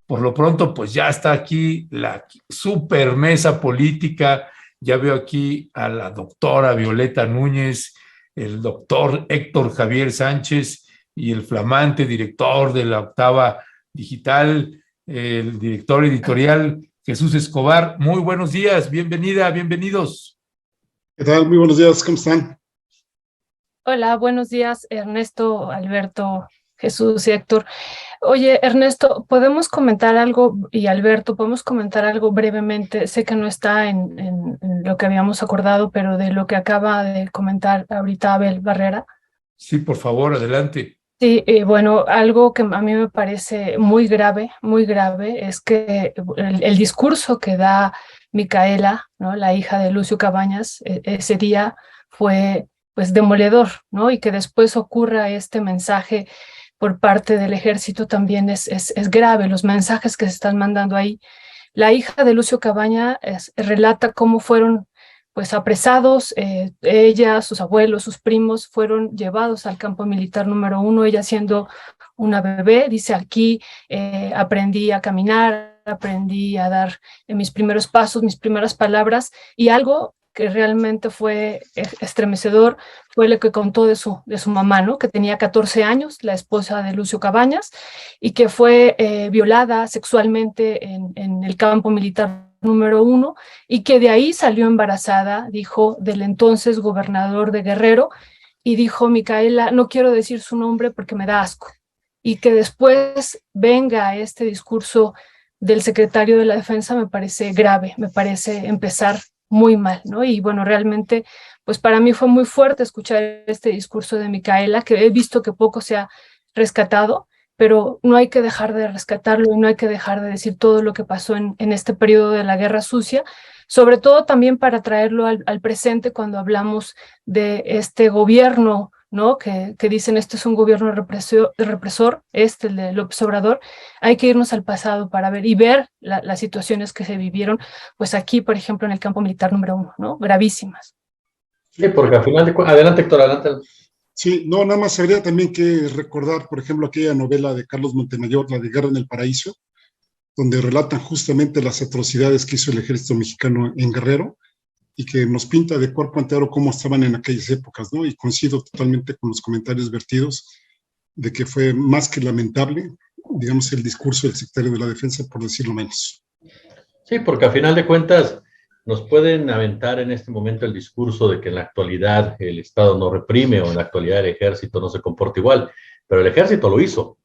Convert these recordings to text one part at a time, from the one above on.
Por lo pronto, pues ya está aquí la super mesa política. Ya veo aquí a la doctora Violeta Núñez, el doctor Héctor Javier Sánchez y el flamante director de la Octava Digital, el director editorial Jesús Escobar. Muy buenos días, bienvenida, bienvenidos. ¿Qué tal? Muy buenos días, ¿cómo están? Hola, buenos días, Ernesto, Alberto, Jesús y Héctor. Oye, Ernesto, ¿podemos comentar algo? Y Alberto, ¿podemos comentar algo brevemente? Sé que no está en lo que habíamos acordado, pero de lo que acaba de comentar ahorita Abel Barrera. Sí, por favor, adelante. Sí, bueno, algo que a mí me parece muy grave, es que el discurso que da Micaela, ¿no? La hija de Lucio Cabañas, ese día fue pues demoledor, ¿no? Y que después ocurra este mensaje por parte del ejército también es grave, los mensajes que se están mandando ahí. La hija de Lucio Cabaña relata cómo fueron pues apresados, ella, sus abuelos, sus primos fueron llevados al campo militar número 1, ella siendo una bebé, dice aquí, aprendí a caminar, aprendí a dar mis primeros pasos, mis primeras palabras, y algo que realmente fue estremecedor fue lo que contó de su mamá, ¿no? Que tenía 14 años, la esposa de Lucio Cabañas, y que fue violada sexualmente en el campo militar número 1, y que de ahí salió embarazada, dijo, del entonces gobernador de Guerrero, y dijo Micaela, no quiero decir su nombre porque me da asco, y que después venga este discurso del secretario de la Defensa me parece grave, me parece empezar muy mal, ¿no? Y bueno, realmente, pues para mí fue muy fuerte escuchar este discurso de Micaela, que he visto que poco se ha rescatado, pero no hay que dejar de rescatarlo y no hay que dejar de decir todo lo que pasó en este periodo de la Guerra Sucia, sobre todo también para traerlo al presente cuando hablamos de este gobierno, ¿no? Que dicen este es un gobierno represor, el de López Obrador. Hay que irnos al pasado para ver y ver las situaciones que se vivieron, pues aquí, por ejemplo, en el campo militar número 1, ¿no? Gravísimas. Sí, porque al final de cuentas, adelante, Héctor, adelante. Sí, no, nada más habría también que recordar, por ejemplo, aquella novela de Carlos Montemayor, la de Guerra en el Paraíso, donde relatan justamente las atrocidades que hizo el ejército mexicano en Guerrero y que nos pinta de cuerpo entero cómo estaban en aquellas épocas, ¿no? Y coincido totalmente con los comentarios vertidos de que fue más que lamentable, digamos, el discurso del secretario de la Defensa, por decirlo menos. Sí, porque al final de cuentas nos pueden aventar en este momento el discurso de que en la actualidad el Estado no reprime o en la actualidad el ejército no se comporta igual, pero el ejército lo hizo.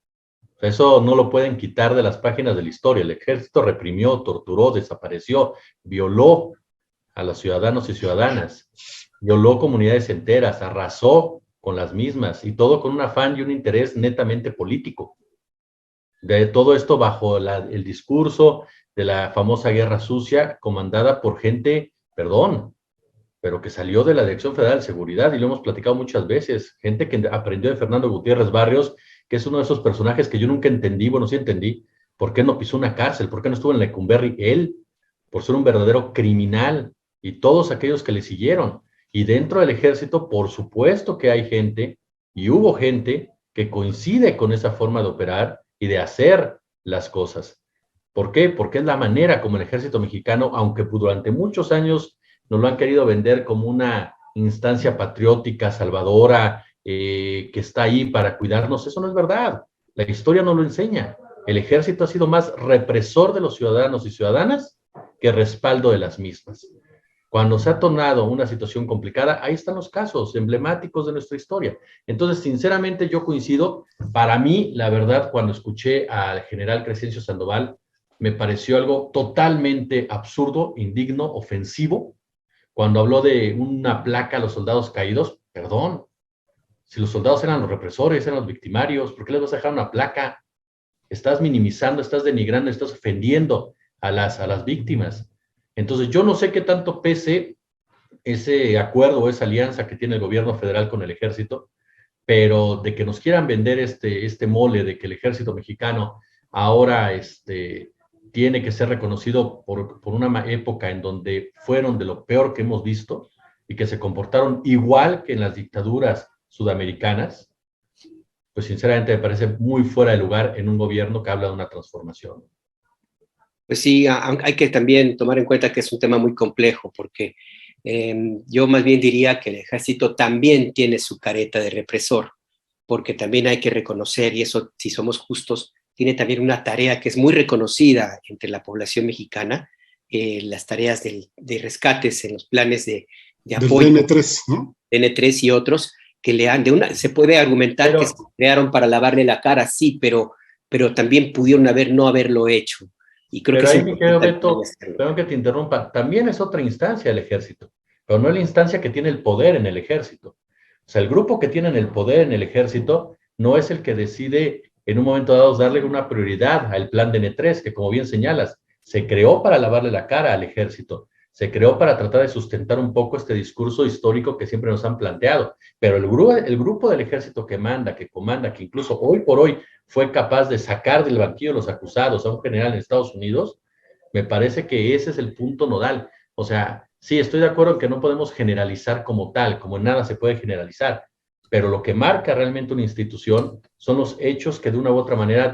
Eso no lo pueden quitar de las páginas de la historia. El ejército reprimió, torturó, desapareció, violó a los ciudadanos y ciudadanas, violó comunidades enteras, arrasó con las mismas y todo con un afán y un interés netamente político. De todo esto bajo el discurso de la famosa Guerra Sucia, comandada por gente, perdón, pero que salió de la Dirección Federal de Seguridad, y lo hemos platicado muchas veces, gente que aprendió de Fernando Gutiérrez Barrios, que es uno de esos personajes que yo nunca entendí, bueno, sí entendí, por qué no pisó una cárcel, por qué no estuvo en Lecumberri, él, por ser un verdadero criminal, y todos aquellos que le siguieron. Y dentro del ejército, por supuesto que hay gente, y hubo gente, que coincide con esa forma de operar y de hacer las cosas. ¿Por qué? Porque es la manera como el ejército mexicano, aunque durante muchos años nos lo han querido vender como una instancia patriótica, salvadora, que está ahí para cuidarnos, eso no es verdad. La historia no lo enseña. El ejército ha sido más represor de los ciudadanos y ciudadanas que respaldo de las mismas. Cuando se ha tornado una situación complicada, ahí están los casos emblemáticos de nuestra historia. Entonces, sinceramente, yo coincido. Para mí, la verdad, cuando escuché al general Crescencio Sandoval, me pareció algo totalmente absurdo, indigno, ofensivo. Cuando habló de una placa a los soldados caídos, perdón, si los soldados eran los represores, eran los victimarios, ¿por qué les vas a dejar una placa? Estás minimizando, estás denigrando, estás ofendiendo a las víctimas. Entonces, yo no sé qué tanto pese ese acuerdo o esa alianza que tiene el gobierno federal con el ejército, pero de que nos quieran vender este mole de que el ejército mexicano ahora tiene que ser reconocido por una época en donde fueron de lo peor que hemos visto y que se comportaron igual que en las dictaduras sudamericanas, pues sinceramente me parece muy fuera de lugar en un gobierno que habla de una transformación. Pues sí, hay que también tomar en cuenta que es un tema muy complejo, porque yo más bien diría que el ejército también tiene su careta de represor, porque también hay que reconocer, y eso, si somos justos, tiene también una tarea que es muy reconocida entre la población mexicana, las tareas de rescates en los planes de apoyo. Del DN3, ¿no? DN3 y otros, que se puede argumentar que se crearon para lavarle la cara, sí, pero también pudieron no haberlo hecho. Y creo Pero que ahí, mi querido Beto, perdón que te interrumpa, también es otra instancia el ejército, pero no es la instancia que tiene el poder en el ejército. O sea, el grupo que tiene el poder en el ejército no es el que decide en un momento dado darle una prioridad al plan DN3, que como bien señalas, se creó para lavarle la cara al ejército, se creó para tratar de sustentar un poco este discurso histórico que siempre nos han planteado, pero el grupo del ejército que manda, que comanda, que incluso hoy por hoy fue capaz de sacar del banquillo los acusados a un general en Estados Unidos, me parece que ese es el punto nodal. O sea, sí, estoy de acuerdo en que no podemos generalizar como tal, como en nada se puede generalizar, pero lo que marca realmente una institución son los hechos que de una u otra manera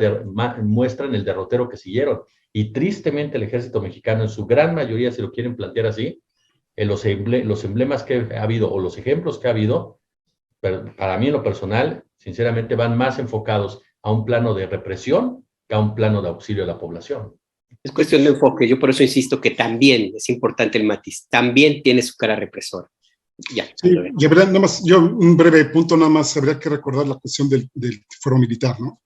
muestran el derrotero que siguieron. Y tristemente el ejército mexicano, en su gran mayoría, si lo quieren plantear así, los emblemas que ha habido o los ejemplos que ha habido, para mí en lo personal, sinceramente van más enfocados a un plano de represión que a un plano de auxilio a la población. Es cuestión de enfoque, yo por eso insisto que también es importante el matiz, también tiene su cara represora. Ya. Sí, y verdad, nada más, yo un breve punto nada más, habría que recordar la cuestión del fuero militar, ¿no?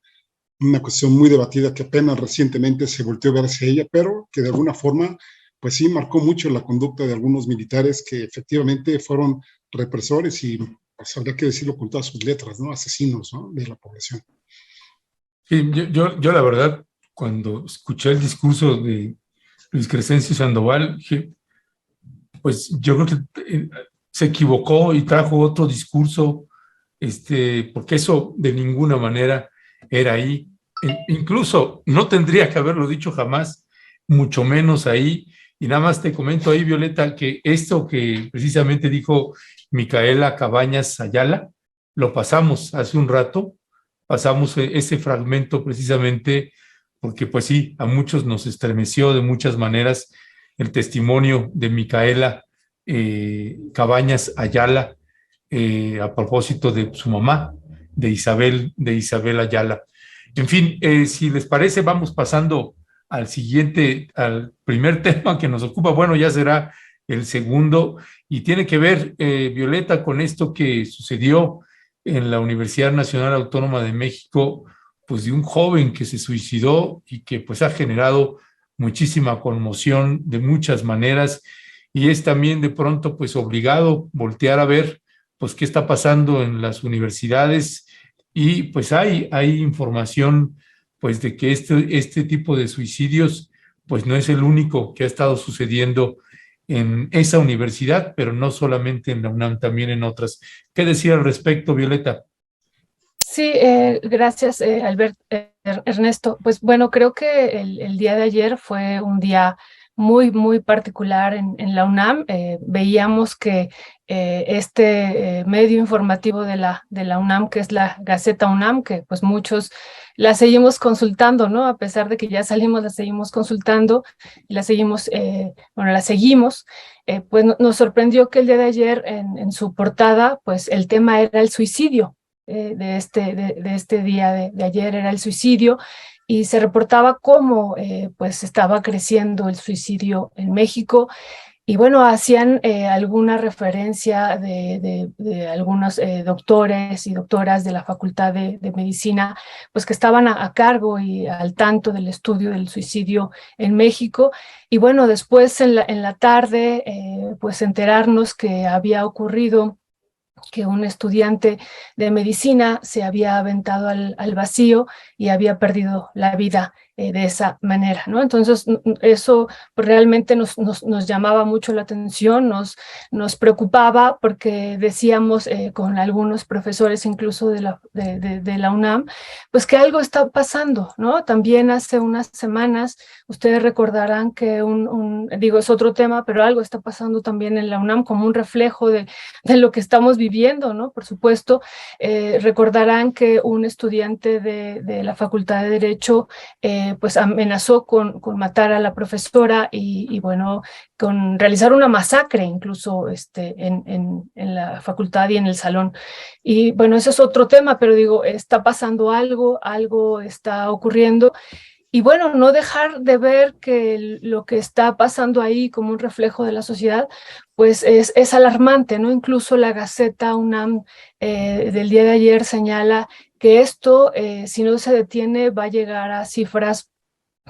Una cuestión muy debatida que apenas recientemente se volteó a ver hacia ella, pero que de alguna forma, pues sí, marcó mucho la conducta de algunos militares que efectivamente fueron represores y, pues habría que decirlo con todas sus letras, ¿no? Asesinos, ¿no? De la población. Sí, yo la verdad, cuando escuché el discurso de Luis Crescencio Sandoval, pues yo creo que se equivocó y trajo otro discurso, porque eso de ninguna manera era ahí. Incluso no tendría que haberlo dicho jamás, mucho menos ahí. Y nada más te comento ahí, Violeta, que esto que precisamente dijo Micaela Cabañas Ayala, lo pasamos hace un rato, pasamos ese fragmento precisamente porque pues sí, a muchos nos estremeció de muchas maneras el testimonio de Micaela Cabañas Ayala a propósito de su mamá, de Isabel Ayala. En fin, si les parece, vamos pasando al primer tema que nos ocupa. Bueno, ya será el segundo y tiene que ver, Violeta, con esto que sucedió en la Universidad Nacional Autónoma de México, pues de un joven que se suicidó y que pues ha generado muchísima conmoción de muchas maneras y es también de pronto pues obligado voltear a ver pues qué está pasando en las universidades y pues hay información pues de que este tipo de suicidios pues no es el único que ha estado sucediendo en esa universidad, pero no solamente en la UNAM, también en otras. ¿Qué decir al respecto, Violeta? Sí, gracias, Ernesto. Pues bueno, creo que el día de ayer fue un día muy, muy particular en la UNAM. Veíamos que medio informativo de la UNAM, que es la Gaceta UNAM, que pues muchos la seguimos consultando, ¿no? A pesar de que ya salimos, la seguimos consultando y la seguimos, la seguimos. Pues nos sorprendió que el día de ayer en su portada, pues el tema era el suicidio. De este día de ayer era el suicidio y se reportaba cómo pues estaba creciendo el suicidio en México y bueno, hacían alguna referencia de algunos doctores y doctoras de la Facultad de Medicina, pues que estaban a cargo y al tanto del estudio del suicidio en México. Y bueno, después en la tarde, pues enterarnos que había ocurrido que un estudiante de medicina se había aventado al vacío y había perdido la vida de esa manera, ¿no? Entonces, eso pues, realmente nos llamaba mucho la atención, nos preocupaba porque decíamos con algunos profesores incluso de la UNAM, pues que algo está pasando, ¿no? También hace unas semanas, ustedes recordarán que digo, es otro tema, pero algo está pasando también en la UNAM como un reflejo de lo que estamos viviendo, ¿no? Por supuesto, recordarán que un estudiante de la Facultad de Derecho pues amenazó con matar a la profesora y bueno, con realizar una masacre incluso en la facultad y en el salón. Y bueno, ese es otro tema, pero digo, está pasando algo está ocurriendo. Y bueno, no dejar de ver que lo que está pasando ahí como un reflejo de la sociedad, pues es alarmante, ¿no? Incluso la Gaceta UNAM del día de ayer señala que esto, si no se detiene, va a llegar a cifras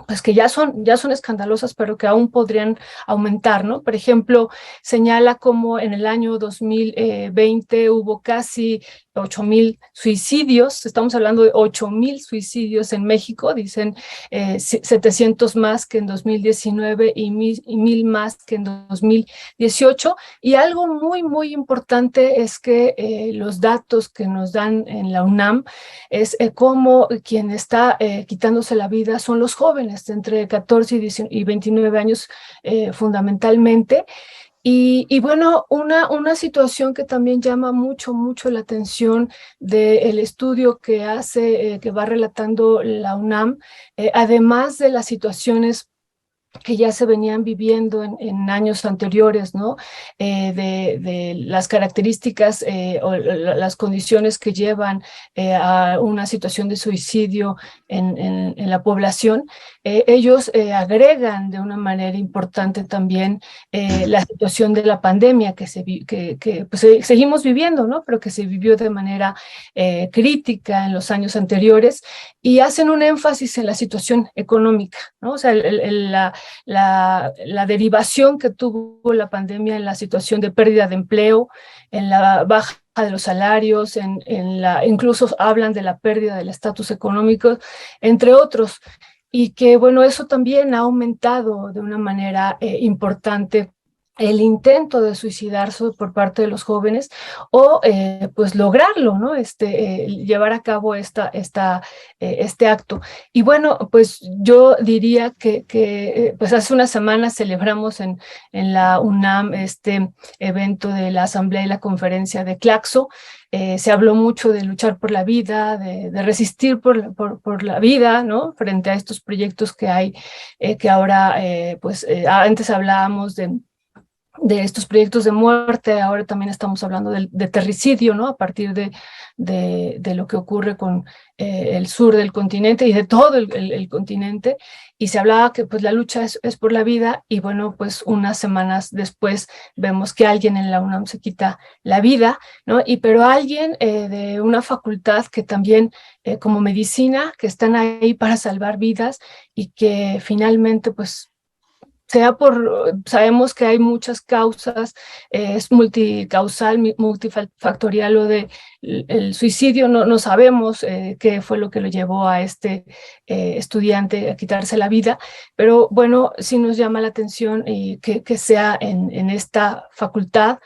pues que ya son escandalosas, pero que aún podrían aumentar, ¿no? Por ejemplo, señala como en el año 2020 hubo casi 8,000 suicidios, estamos hablando de 8,000 suicidios en México, dicen 700 más que en 2019 y 1,000 más que en 2018, y algo muy, muy importante es que los datos que nos dan en la UNAM es cómo quien está quitándose la vida son los jóvenes, entre 14 y 29 años fundamentalmente. Y bueno, una situación que también llama mucho la atención del estudio que hace, que va relatando la UNAM, además de las situaciones que ya se venían viviendo en años anteriores, ¿no? De las características o las condiciones que llevan a una situación de suicidio en la población, ellos agregan de una manera importante también la situación de la pandemia que pues, seguimos viviendo, ¿no? Pero que se vivió de manera crítica en los años anteriores, y hacen un énfasis en la situación económica, ¿no? O sea, la derivación que tuvo la pandemia en la situación de pérdida de empleo, en la baja de los salarios, incluso hablan de la pérdida del estatus económico, entre otros, y que bueno, eso también ha aumentado de una manera importante el intento de suicidarse por parte de los jóvenes o pues lograrlo, ¿no? Llevar a cabo este acto. Y bueno, pues yo diría que pues hace unas semanas celebramos en la UNAM este evento de la Asamblea y la Conferencia de Claxo. Se habló mucho de luchar por la vida, de resistir por la vida, ¿no? Frente a estos proyectos que hay, que ahora, antes hablábamos de estos proyectos de muerte, ahora también estamos hablando de terricidio, ¿no? A partir de lo que ocurre con el sur del continente y de todo el continente, y se hablaba que pues la lucha es por la vida, y bueno, pues unas semanas después vemos que alguien en la UNAM se quita la vida, ¿no? Pero alguien de una facultad que también, como medicina, que están ahí para salvar vidas y que finalmente pues sabemos que hay muchas causas, es multicausal, multifactorial lo de el suicidio, no sabemos qué fue lo que lo llevó a este estudiante a quitarse la vida, pero bueno, sí nos llama la atención que sea en esta facultad.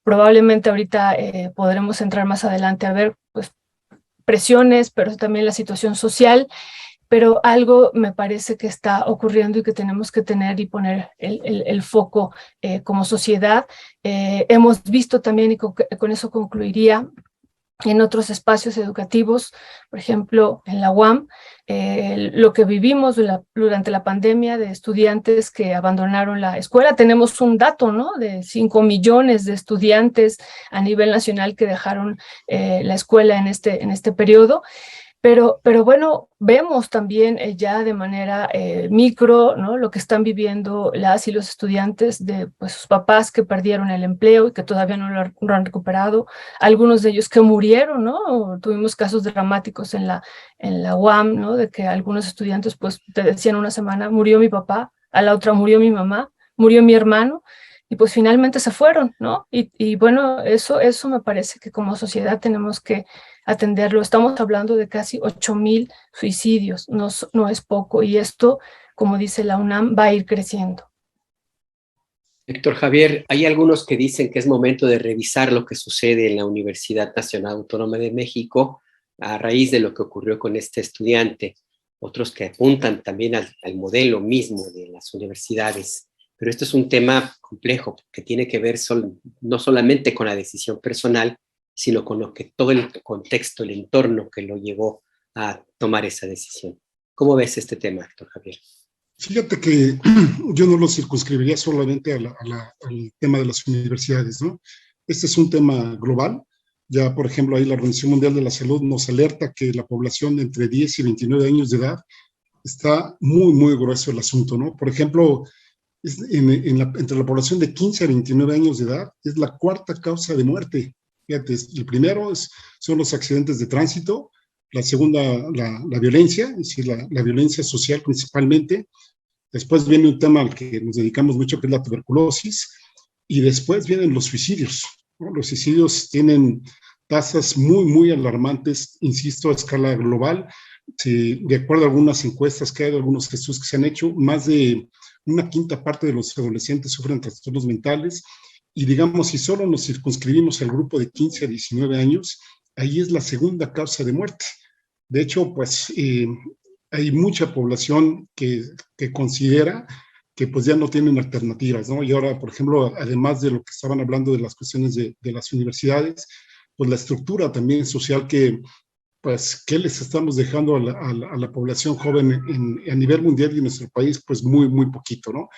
Probablemente ahorita podremos entrar más adelante a ver pues presiones, pero también la situación social. Pero algo me parece que está ocurriendo y que tenemos que tener y poner el foco como sociedad. Hemos visto también, y con eso concluiría, en otros espacios educativos, por ejemplo, en la UAM, lo que vivimos durante la pandemia de estudiantes que abandonaron la escuela. Tenemos un dato, ¿no? De 5 millones de estudiantes a nivel nacional que dejaron la escuela en este periodo. Pero bueno, vemos también ya de manera micro, ¿no? Lo que están viviendo las y los estudiantes de pues, sus papás que perdieron el empleo y que todavía no lo han recuperado, algunos de ellos que murieron, ¿no? Tuvimos casos dramáticos en la UAM, ¿no? De que algunos estudiantes pues te decían una semana, murió mi papá, a la otra murió mi mamá, murió mi hermano, y pues finalmente se fueron, ¿no? Y bueno, eso me parece que como sociedad tenemos que atenderlo. Estamos hablando de casi 8,000 suicidios, no es poco, y esto, como dice la UNAM, va a ir creciendo. Héctor Javier, hay algunos que dicen que es momento de revisar lo que sucede en la Universidad Nacional Autónoma de México a raíz de lo que ocurrió con este estudiante. Otros que apuntan también al modelo mismo de las universidades. Pero esto es un tema complejo que tiene que ver no solamente con la decisión personal, sino con todo el contexto, el entorno que lo llevó a tomar esa decisión. ¿Cómo ves este tema, doctor Javier? Fíjate que yo no lo circunscribiría solamente al tema de las universidades, ¿no? Este es un tema global. Ya, por ejemplo, ahí la Organización Mundial de la Salud nos alerta que la población de entre 10 y 29 años de edad está muy, muy grueso el asunto, ¿no? Por ejemplo, entre la población de 15 a 29 años de edad es la cuarta causa de muerte. Fíjate, el primero son los accidentes de tránsito, la segunda, la violencia, es decir, la violencia social principalmente. Después viene un tema al que nos dedicamos mucho, que es la tuberculosis, y después vienen los suicidios, ¿no? Los suicidios tienen tasas muy, muy alarmantes, insisto, a escala global. De acuerdo a algunas encuestas que hay, algunos estudios que se han hecho, más de una quinta parte de los adolescentes sufren trastornos mentales, y digamos, si solo nos circunscribimos al grupo de 15 a 19 años, ahí es la segunda causa de muerte. De hecho, pues hay mucha población que considera que pues ya no tienen alternativas, ¿no? Y ahora, por ejemplo, además de lo que estaban hablando de las cuestiones de las universidades, pues la estructura también social pues, ¿qué les estamos dejando a la población joven a nivel mundial y en nuestro país? Pues muy, muy poquito, ¿no?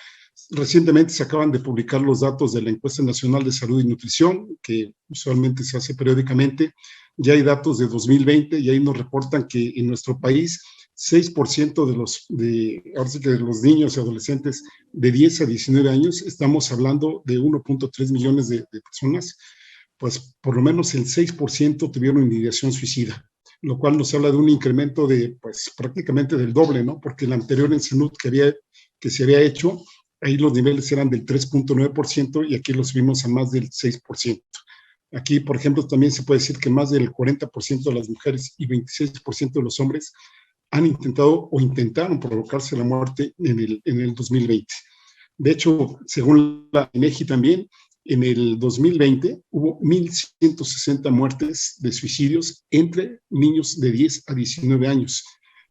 Recientemente se acaban de publicar los datos de la Encuesta Nacional de Salud y Nutrición, que usualmente se hace periódicamente. Ya hay datos de 2020 y ahí nos reportan que en nuestro país 6% de los niños y adolescentes de 10 a 19 años, estamos hablando de 1.3 millones de personas, pues por lo menos el 6% tuvieron ideación suicida, lo cual nos habla de un incremento de, pues prácticamente del doble, ¿no? Porque el anterior en salud que se había hecho, ahí los niveles eran del 3.9% y aquí los subimos a más del 6%. Aquí, por ejemplo, también se puede decir que más del 40% de las mujeres y 26% de los hombres han intentado o intentaron provocarse la muerte en el 2020. De hecho, según la INEGI también, en el 2020 hubo 1.160 muertes de suicidios entre niños de 10 a 19 años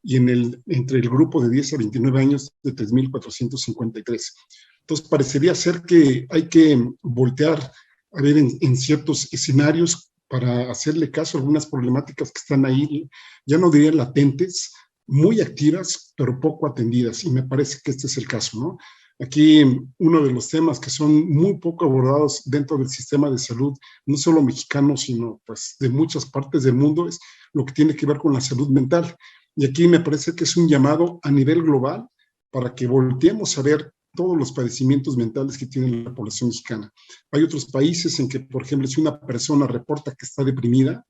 y entre el grupo de 10 a 29 años de 3.453. Entonces, parecería ser que hay que voltear a ver en ciertos escenarios para hacerle caso a algunas problemáticas que están ahí, ya no diría latentes, muy activas, pero poco atendidas, y me parece que este es el caso, ¿no? Aquí uno de los temas que son muy poco abordados dentro del sistema de salud, no solo mexicano, sino pues de muchas partes del mundo, es lo que tiene que ver con la salud mental. Y aquí me parece que es un llamado a nivel global para que volteemos a ver todos los padecimientos mentales que tiene la población mexicana. Hay otros países en que, por ejemplo, si una persona reporta que está deprimida,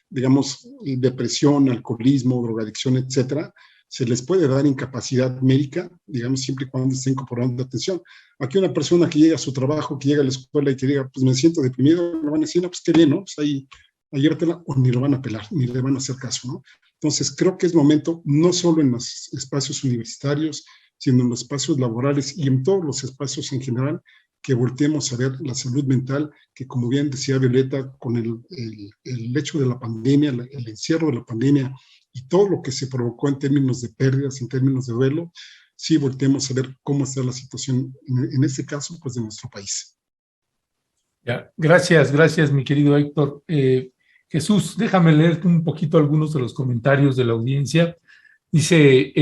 digamos, depresión, alcoholismo, drogadicción, etcétera, se les puede dar incapacidad médica, digamos, siempre y cuando estén incorporando atención. Aquí una persona que llega a su trabajo, que llega a la escuela y que diga, pues me siento deprimido, le van a decir, no, pues qué bien, ¿no? Pues ahí llévatela, o ni lo van a pelar, ni le van a hacer caso, ¿no? Entonces, creo que es momento, no solo en los espacios universitarios, sino en los espacios laborales y en todos los espacios en general, que volteemos a ver la salud mental, que como bien decía Violeta, con el hecho de la pandemia, el encierro de la pandemia y todo lo que se provocó en términos de pérdidas, en términos de duelo, sí volteemos a ver cómo está la situación, en este caso, pues de nuestro país. Ya, gracias, mi querido Héctor. Jesús, déjame leerte un poquito algunos de los comentarios de la audiencia. Dice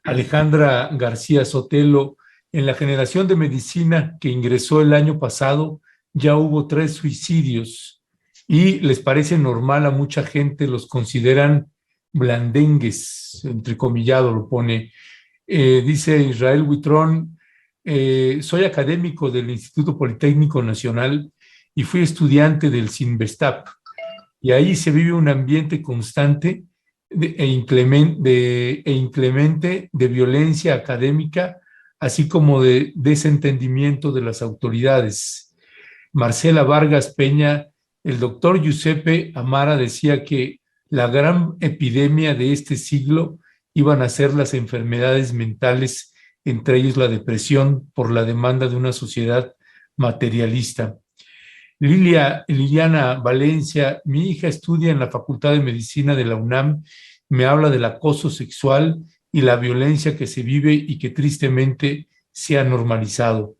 Alejandra García Sotelo, en la generación de medicina que ingresó el año pasado, ya hubo 3 suicidios y les parece normal, a mucha gente los consideran blandengues, entrecomillado lo pone. Dice Israel Huitrón, soy académico del Instituto Politécnico Nacional y fui estudiante del CINVESTAP, y ahí se vive un ambiente constante e inclemente de violencia académica, así como de desentendimiento de las autoridades. Marcela Vargas Peña, el doctor Giuseppe Amara decía que la gran epidemia de este siglo iban a ser las enfermedades mentales, entre ellos la depresión, por la demanda de una sociedad materialista. Liliana Valencia, mi hija estudia en la Facultad de Medicina de la UNAM, me habla del acoso sexual y la violencia que se vive y que tristemente se ha normalizado.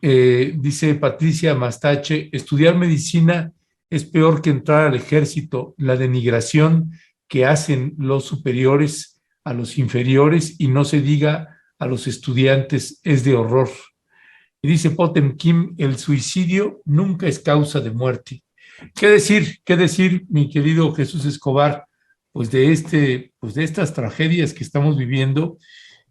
Dice Patricia Mastache, estudiar medicina es peor que entrar al ejército. La denigración que hacen los superiores a los inferiores y no se diga a los estudiantes, es de horror. Y dice Potemkin, el suicidio nunca es causa de muerte. ¿Qué decir, mi querido Jesús Escobar? Pues de estas tragedias que estamos viviendo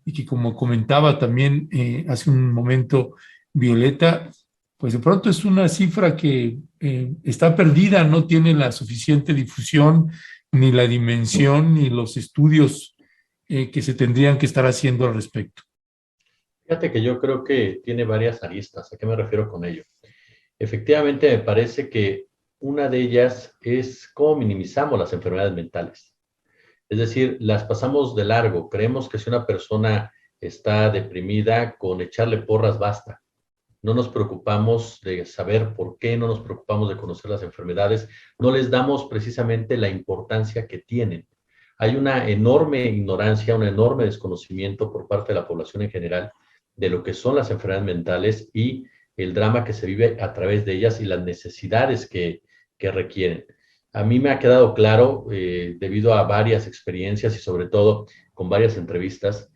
y que, como comentaba también hace un momento Violeta, pues de pronto es una cifra que está perdida, no tiene la suficiente difusión, ni la dimensión, ni los estudios que se tendrían que estar haciendo al respecto. Fíjate que yo creo que tiene varias aristas. ¿A qué me refiero con ello? Efectivamente, me parece que una de ellas es cómo minimizamos las enfermedades mentales. Es decir, las pasamos de largo. Creemos que si una persona está deprimida, con echarle porras basta. No nos preocupamos de saber por qué, no nos preocupamos de conocer las enfermedades, no les damos precisamente la importancia que tienen. Hay una enorme ignorancia, un enorme desconocimiento por parte de la población en general de lo que son las enfermedades mentales y el drama que se vive a través de ellas y las necesidades que requieren. A mí me ha quedado claro, debido a varias experiencias y sobre todo con varias entrevistas,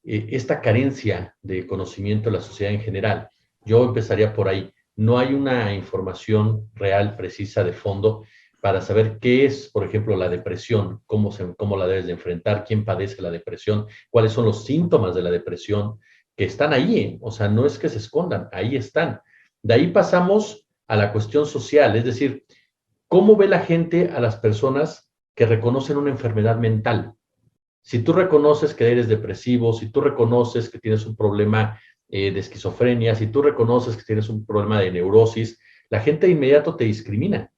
esta carencia de conocimiento de la sociedad en general. Yo empezaría por ahí. No hay una información real, precisa, de fondo, para saber qué es, por ejemplo, la depresión, cómo la debes de enfrentar, quién padece la depresión, cuáles son los síntomas de la depresión, que están ahí, o sea, no es que se escondan, ahí están. De ahí pasamos a la cuestión social, es decir, ¿cómo ve la gente a las personas que reconocen una enfermedad mental? Si tú reconoces que eres depresivo, si tú reconoces que tienes un problema de esquizofrenia, si tú reconoces que tienes un problema de neurosis, la gente de inmediato te discrimina.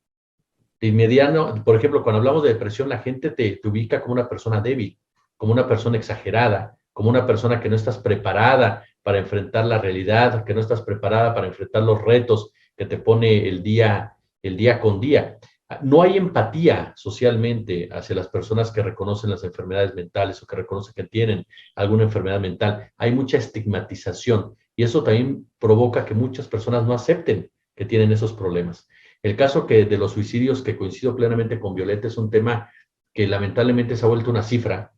De inmediato, por ejemplo, cuando hablamos de depresión, la gente te ubica como una persona débil, como una persona exagerada, como una persona que no estás preparada para enfrentar la realidad, que no estás preparada para enfrentar los retos que te pone el día con día. No hay empatía socialmente hacia las personas que reconocen las enfermedades mentales o que reconocen que tienen alguna enfermedad mental. Hay mucha estigmatización y eso también provoca que muchas personas no acepten que tienen esos problemas. El caso de los suicidios, que coincido plenamente con Violeta, es un tema que lamentablemente se ha vuelto una cifra,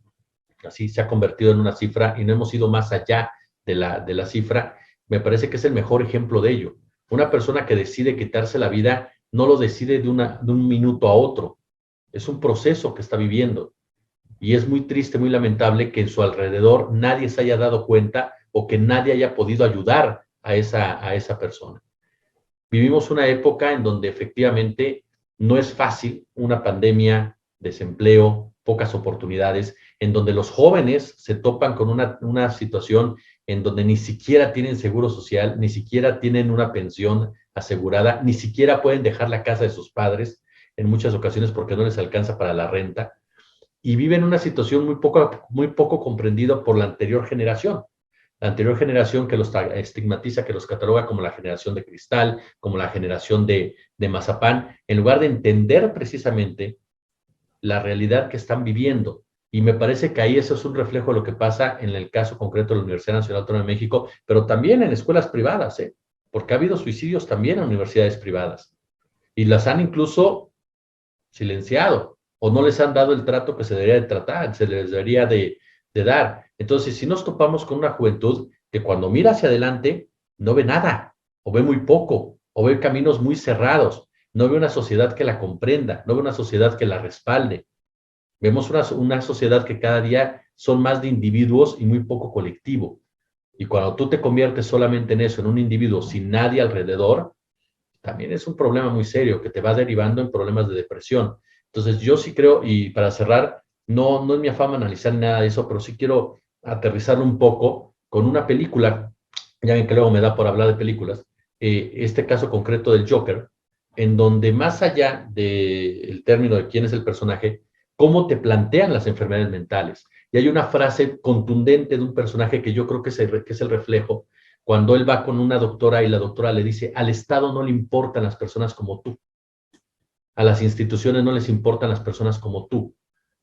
así se ha convertido en una cifra y no hemos ido más allá de la cifra. Me parece que es el mejor ejemplo de ello. Una persona que decide quitarse la vida no lo decide de un minuto a otro. Es un proceso que está viviendo. Y es muy triste, muy lamentable que en su alrededor nadie se haya dado cuenta o que nadie haya podido ayudar a esa persona. Vivimos una época en donde efectivamente no es fácil, una pandemia, desempleo, pocas oportunidades, en donde los jóvenes se topan con una situación en donde ni siquiera tienen seguro social, ni siquiera tienen una pensión asegurada, ni siquiera pueden dejar la casa de sus padres en muchas ocasiones porque no les alcanza para la renta, y viven una situación muy poco comprendida por la anterior generación. La anterior generación que los estigmatiza, que los cataloga como la generación de cristal, como la generación de mazapán, en lugar de entender precisamente la realidad que están viviendo. Y me parece que ahí eso es un reflejo de lo que pasa en el caso concreto de la Universidad Nacional Autónoma de México, pero también en escuelas privadas, porque ha habido suicidios también en universidades privadas. Y las han incluso silenciado, o no les han dado el trato que se debería de tratar, se les debería de dar. Entonces, si nos topamos con una juventud que cuando mira hacia adelante no ve nada, o ve muy poco, o ve caminos muy cerrados, no ve una sociedad que la comprenda, no ve una sociedad que la respalde. Vemos una sociedad que cada día son más de individuos y muy poco colectivo. Y cuando tú te conviertes solamente en eso, en un individuo sin nadie alrededor, también es un problema muy serio que te va derivando en problemas de depresión. Entonces, yo sí creo, y para cerrar, no es mi afán analizar nada de eso, pero sí quiero aterrizarlo un poco con una película. Ya ven que luego me da por hablar de películas. Este caso concreto del Joker, en donde más allá del término de quién es el personaje, cómo te plantean las enfermedades mentales. Y hay una frase contundente de un personaje que yo creo que es el reflejo, cuando él va con una doctora y la doctora le dice, al Estado no le importan las personas como tú. A las instituciones no les importan las personas como tú.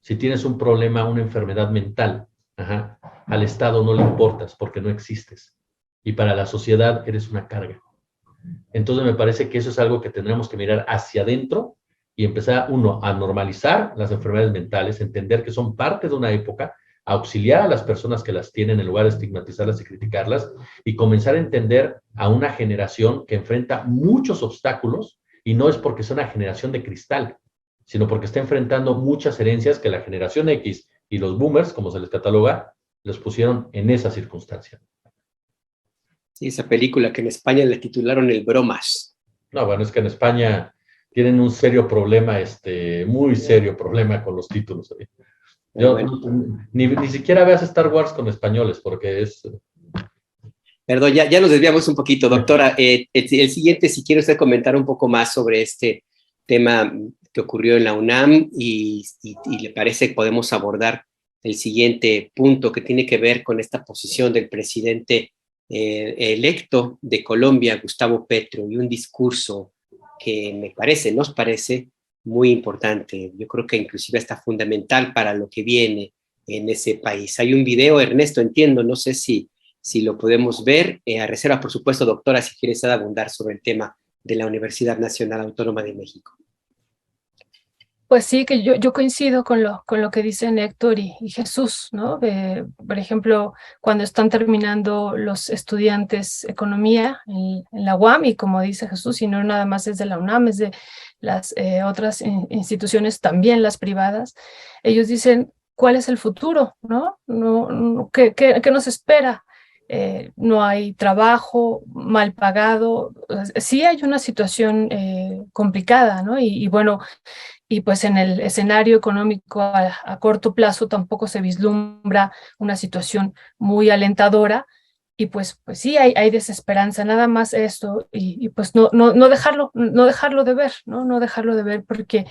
Si tienes un problema, una enfermedad mental, al Estado no le importas porque no existes. Y para la sociedad eres una carga. Entonces me parece que eso es algo que tendremos que mirar hacia adentro y empezar, uno, a normalizar las enfermedades mentales, entender que son parte de una época, auxiliar a las personas que las tienen en lugar de estigmatizarlas y criticarlas, y comenzar a entender a una generación que enfrenta muchos obstáculos, y no es porque sea una generación de cristal, sino porque está enfrentando muchas herencias que la generación X y los boomers, como se les cataloga, los pusieron en esa circunstancia. Sí, esa película que en España le titularon El Bromas. No, bueno, es que en España tienen un serio problema, muy serio problema con los títulos. Yo, Bueno, ni siquiera veas Star Wars con españoles, porque es... perdón, ya nos desviamos un poquito, doctora. El siguiente, si quiere usted comentar un poco más sobre este tema que ocurrió en la UNAM y le parece que podemos abordar el siguiente punto que tiene que ver con esta posición del presidente electo de Colombia, Gustavo Petro, y un discurso que nos parece muy importante. Yo creo que inclusive está fundamental para lo que viene en ese país. Hay un video, Ernesto, entiendo, no sé si lo podemos ver, a reserva, por supuesto, doctora, si quieres abundar sobre el tema de la Universidad Nacional Autónoma de México. Pues sí, que yo coincido con lo que dicen Héctor y Jesús, ¿no? Por ejemplo, cuando están terminando los estudiantes economía en la UAM, y como dice Jesús, y no nada más es de la UNAM, es de las otras instituciones, también las privadas, ellos dicen, ¿cuál es el futuro? ¿No? ¿Qué nos espera? No hay trabajo, mal pagado, sí hay una situación complicada, ¿no? Y bueno, y pues en el escenario económico a corto plazo tampoco se vislumbra una situación muy alentadora, y pues sí hay desesperanza, nada más esto, y pues no dejarlo de ver, ¿no? No dejarlo de ver, porque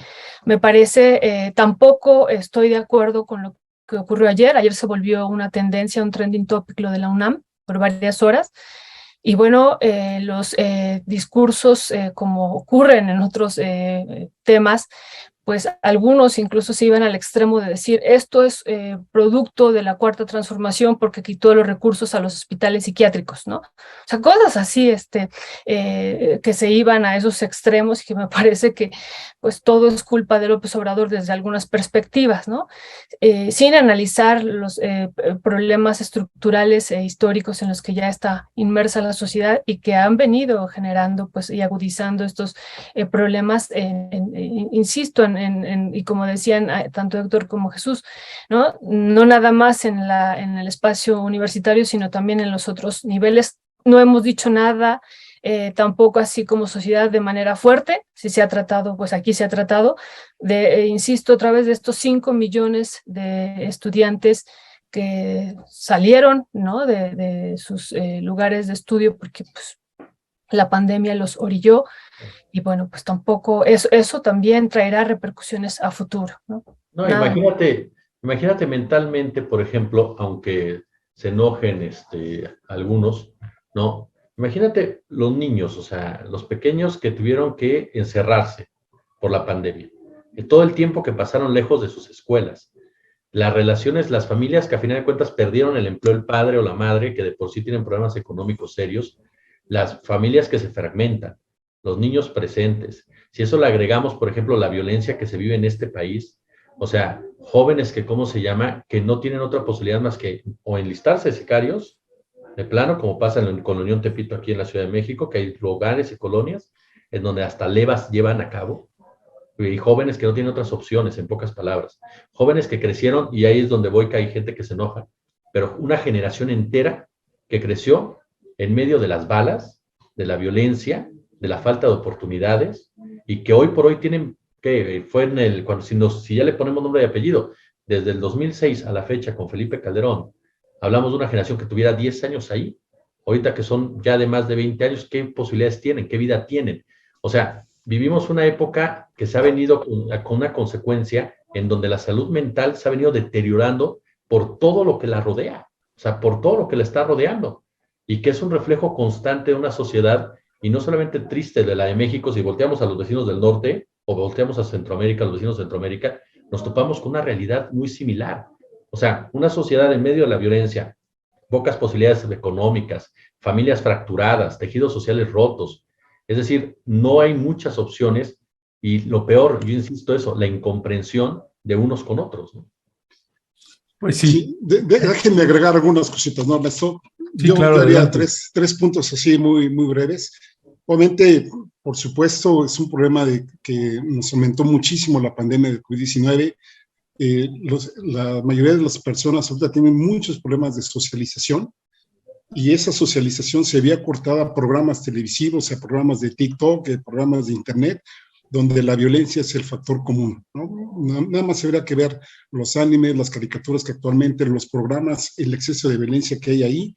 me parece, tampoco estoy de acuerdo con lo que ocurrió ayer se volvió una tendencia, un trending topic lo de la UNAM por varias horas. Y bueno, los discursos, como ocurren en otros temas, pues algunos incluso se iban al extremo de decir, esto es producto de la cuarta transformación porque quitó los recursos a los hospitales psiquiátricos, ¿no? O sea, cosas así, que se iban a esos extremos, y que me parece que pues todo es culpa de López Obrador desde algunas perspectivas, ¿no? Sin analizar los problemas estructurales e históricos en los que ya está inmersa la sociedad y que han venido generando pues y agudizando estos problemas, insisto, y como decían tanto Héctor como Jesús, ¿no? No nada más en el espacio universitario, sino también en los otros niveles. No hemos dicho nada, tampoco así como sociedad de manera fuerte. Si se ha tratado, pues aquí se ha tratado de, insisto, a través de estos 5 millones de estudiantes que salieron, ¿no? de sus lugares de estudio porque pues la pandemia los orilló, y bueno, pues tampoco, eso también traerá repercusiones a futuro, ¿no? No, imagínate mentalmente, por ejemplo, aunque se enojen algunos, ¿no? Imagínate los niños, o sea, los pequeños que tuvieron que encerrarse por la pandemia, todo el tiempo que pasaron lejos de sus escuelas, las relaciones, las familias que a final de cuentas perdieron el empleo, el padre o la madre, que de por sí tienen problemas económicos serios, las familias que se fragmentan, los niños presentes. Si eso le agregamos, por ejemplo, la violencia que se vive en este país, o sea, jóvenes que, ¿cómo se llama?, que no tienen otra posibilidad más que o enlistarse sicarios, de plano, como pasa con la Unión Tepito aquí en la Ciudad de México, que hay lugares y colonias en donde hasta levas llevan a cabo, y jóvenes que no tienen otras opciones, en pocas palabras. Jóvenes que crecieron, y ahí es donde voy, que hay gente que se enoja, pero una generación entera que creció en medio de las balas, de la violencia, de la falta de oportunidades, y que hoy por hoy tienen, que fue si ya le ponemos nombre y apellido, desde el 2006 a la fecha con Felipe Calderón, hablamos de una generación que tuviera 10 años ahí, ahorita que son ya de más de 20 años, ¿qué posibilidades tienen? ¿Qué vida tienen? O sea, vivimos una época que se ha venido con una consecuencia en donde la salud mental se ha venido deteriorando por todo lo que la rodea, o sea, por todo lo que la está rodeando, y que es un reflejo constante de una sociedad, y no solamente triste de la de México. Si volteamos a los vecinos del norte o volteamos a Centroamérica, a los vecinos de Centroamérica, nos topamos con una realidad muy similar. O sea, una sociedad en medio de la violencia, pocas posibilidades económicas, familias fracturadas, tejidos sociales rotos. Es decir, no hay muchas opciones, y lo peor, yo insisto eso, la incomprensión de unos con otros, ¿no? Pues sí. Déjenme agregar algunas cositas, ¿no, Ernesto? Sí, Yo claro, daría tres puntos así muy breves. Obviamente, por supuesto, es un problema que nos aumentó muchísimo la pandemia de COVID-19. La mayoría de las personas ahorita tienen muchos problemas de socialización, y esa socialización se había cortado a programas televisivos, a programas de TikTok, a programas de Internet, donde la violencia es el factor común, ¿no? Nada más habría que ver los animes, las caricaturas que actualmente, los programas, el exceso de violencia que hay ahí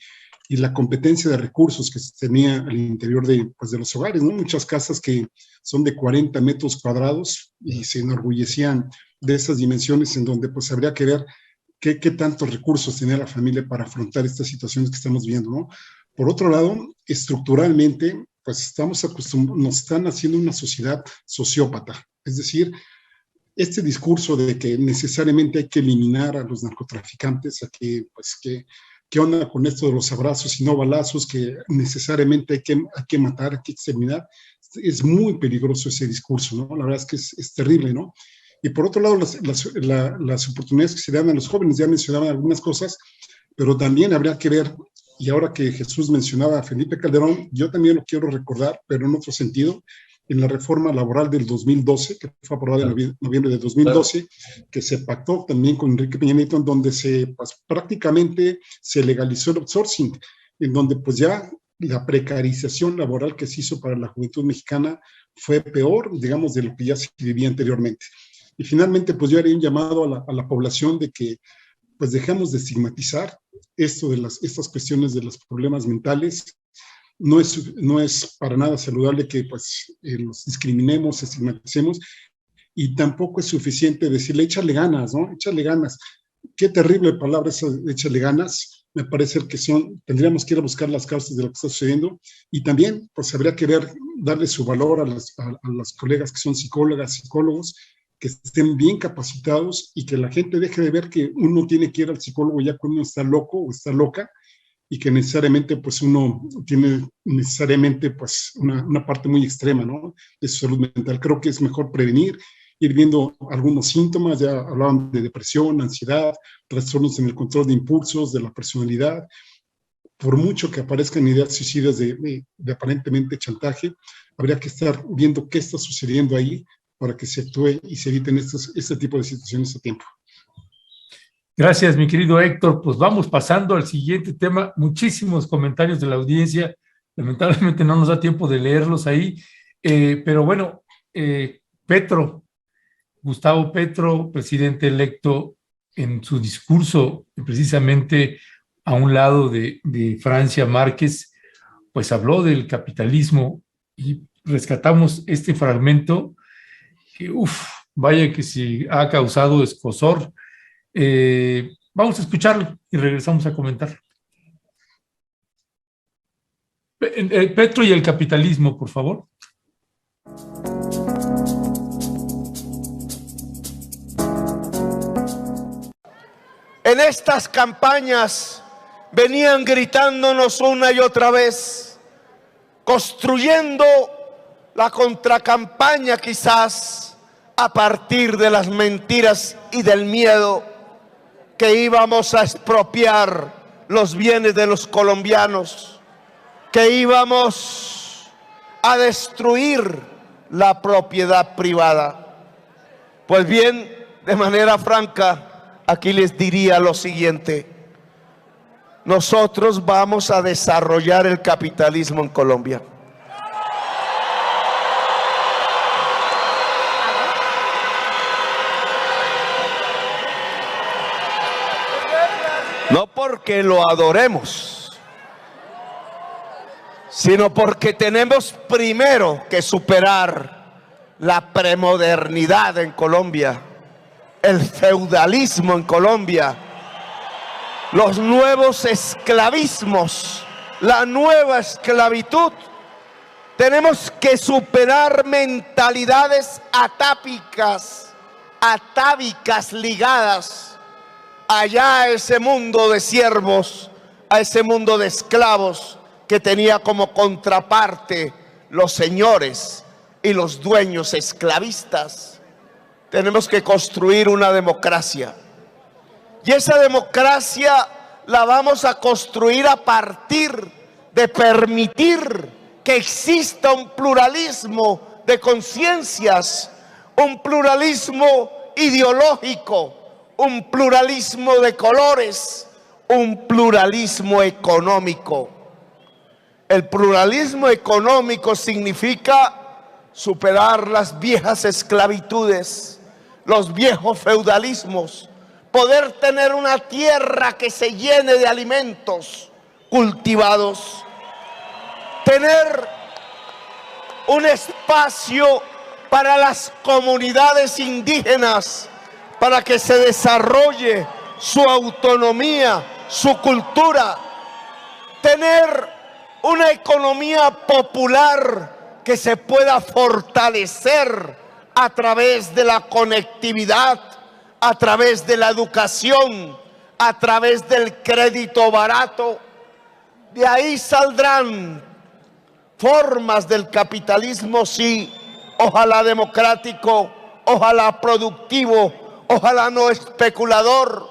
y la competencia de recursos que se tenía al interior de los hogares, ¿no? Muchas casas que son de 40 metros cuadrados y se enorgullecían de esas dimensiones, en donde pues habría que ver qué tantos recursos tenía la familia para afrontar estas situaciones que estamos viendo, ¿no? Por otro lado, estructuralmente, pues nos están haciendo una sociedad sociópata. Es decir, este discurso de que necesariamente hay que eliminar a los narcotraficantes, ¿qué onda con esto de los abrazos y no balazos? Que necesariamente hay que matar, hay que exterminar. Es muy peligroso ese discurso, ¿no? La verdad es que es terrible, ¿no? Y por otro lado, las oportunidades que se dan a los jóvenes, ya mencionaban algunas cosas, pero también habría que ver, y ahora que Jesús mencionaba a Felipe Calderón, yo también lo quiero recordar, pero en otro sentido, en la reforma laboral del 2012, que fue aprobada en noviembre de 2012, que se pactó también con Enrique Peña Nieto, en donde prácticamente se legalizó el outsourcing, en donde pues ya la precarización laboral que se hizo para la juventud mexicana fue peor, digamos, de lo que ya se vivía anteriormente. Y finalmente, pues yo haría un llamado a la población de que pues dejemos de estigmatizar estas cuestiones de los problemas mentales. No es para nada saludable que pues los discriminemos, estigmaticemos, y tampoco es suficiente decirle échale ganas, ¿no? Échale ganas. Qué terrible palabra esa, échale ganas. Me parece que tendríamos que ir a buscar las causas de lo que está sucediendo, y también pues habría que darle su valor a las colegas que son psicólogas, psicólogos, que estén bien capacitados, y que la gente deje de ver que uno tiene que ir al psicólogo ya cuando uno está loco o está loca, y que necesariamente pues uno tiene pues una parte muy extrema, ¿no?, de su salud mental. Creo que es mejor prevenir, ir viendo algunos síntomas. Ya hablaban de depresión, ansiedad, trastornos en el control de impulsos, de la personalidad. Por mucho que aparezcan ideas suicidas de aparentemente chantaje, habría que estar viendo qué está sucediendo ahí para que se actúe y se eviten este tipo de situaciones a tiempo. Gracias, mi querido Héctor. Pues vamos pasando al siguiente tema. Muchísimos comentarios de la audiencia. Lamentablemente no nos da tiempo de leerlos ahí. Pero bueno, Gustavo Petro, presidente electo, en su discurso precisamente a un lado de Francia Márquez, pues habló del capitalismo, y rescatamos este fragmento que, vaya que sí ha causado escozor. Vamos a escucharlo y regresamos a comentar. Petro y el capitalismo, por favor. En estas campañas venían gritándonos una y otra vez, construyendo la contracampaña quizás a partir de las mentiras y del miedo, que íbamos a expropiar los bienes de los colombianos, que íbamos a destruir la propiedad privada. Pues bien, de manera franca, aquí les diría lo siguiente: nosotros vamos a desarrollar el capitalismo en Colombia. No porque lo adoremos, sino porque tenemos primero que superar la premodernidad en Colombia, el feudalismo en Colombia, los nuevos esclavismos, la nueva esclavitud. Tenemos que superar mentalidades atávicas ligadas allá a ese mundo de siervos, a ese mundo de esclavos que tenía como contraparte los señores y los dueños esclavistas. Tenemos que construir una democracia. Y esa democracia la vamos a construir a partir de permitir que exista un pluralismo de conciencias, un pluralismo ideológico, un pluralismo de colores, un pluralismo económico. El pluralismo económico significa superar las viejas esclavitudes, los viejos feudalismos, poder tener una tierra que se llene de alimentos cultivados, tener un espacio para las comunidades indígenas, para que se desarrolle su autonomía, su cultura, tener una economía popular que se pueda fortalecer a través de la conectividad, a través de la educación, a través del crédito barato. De ahí saldrán formas del capitalismo, sí, ojalá democrático, ojalá productivo, ojalá no especulador.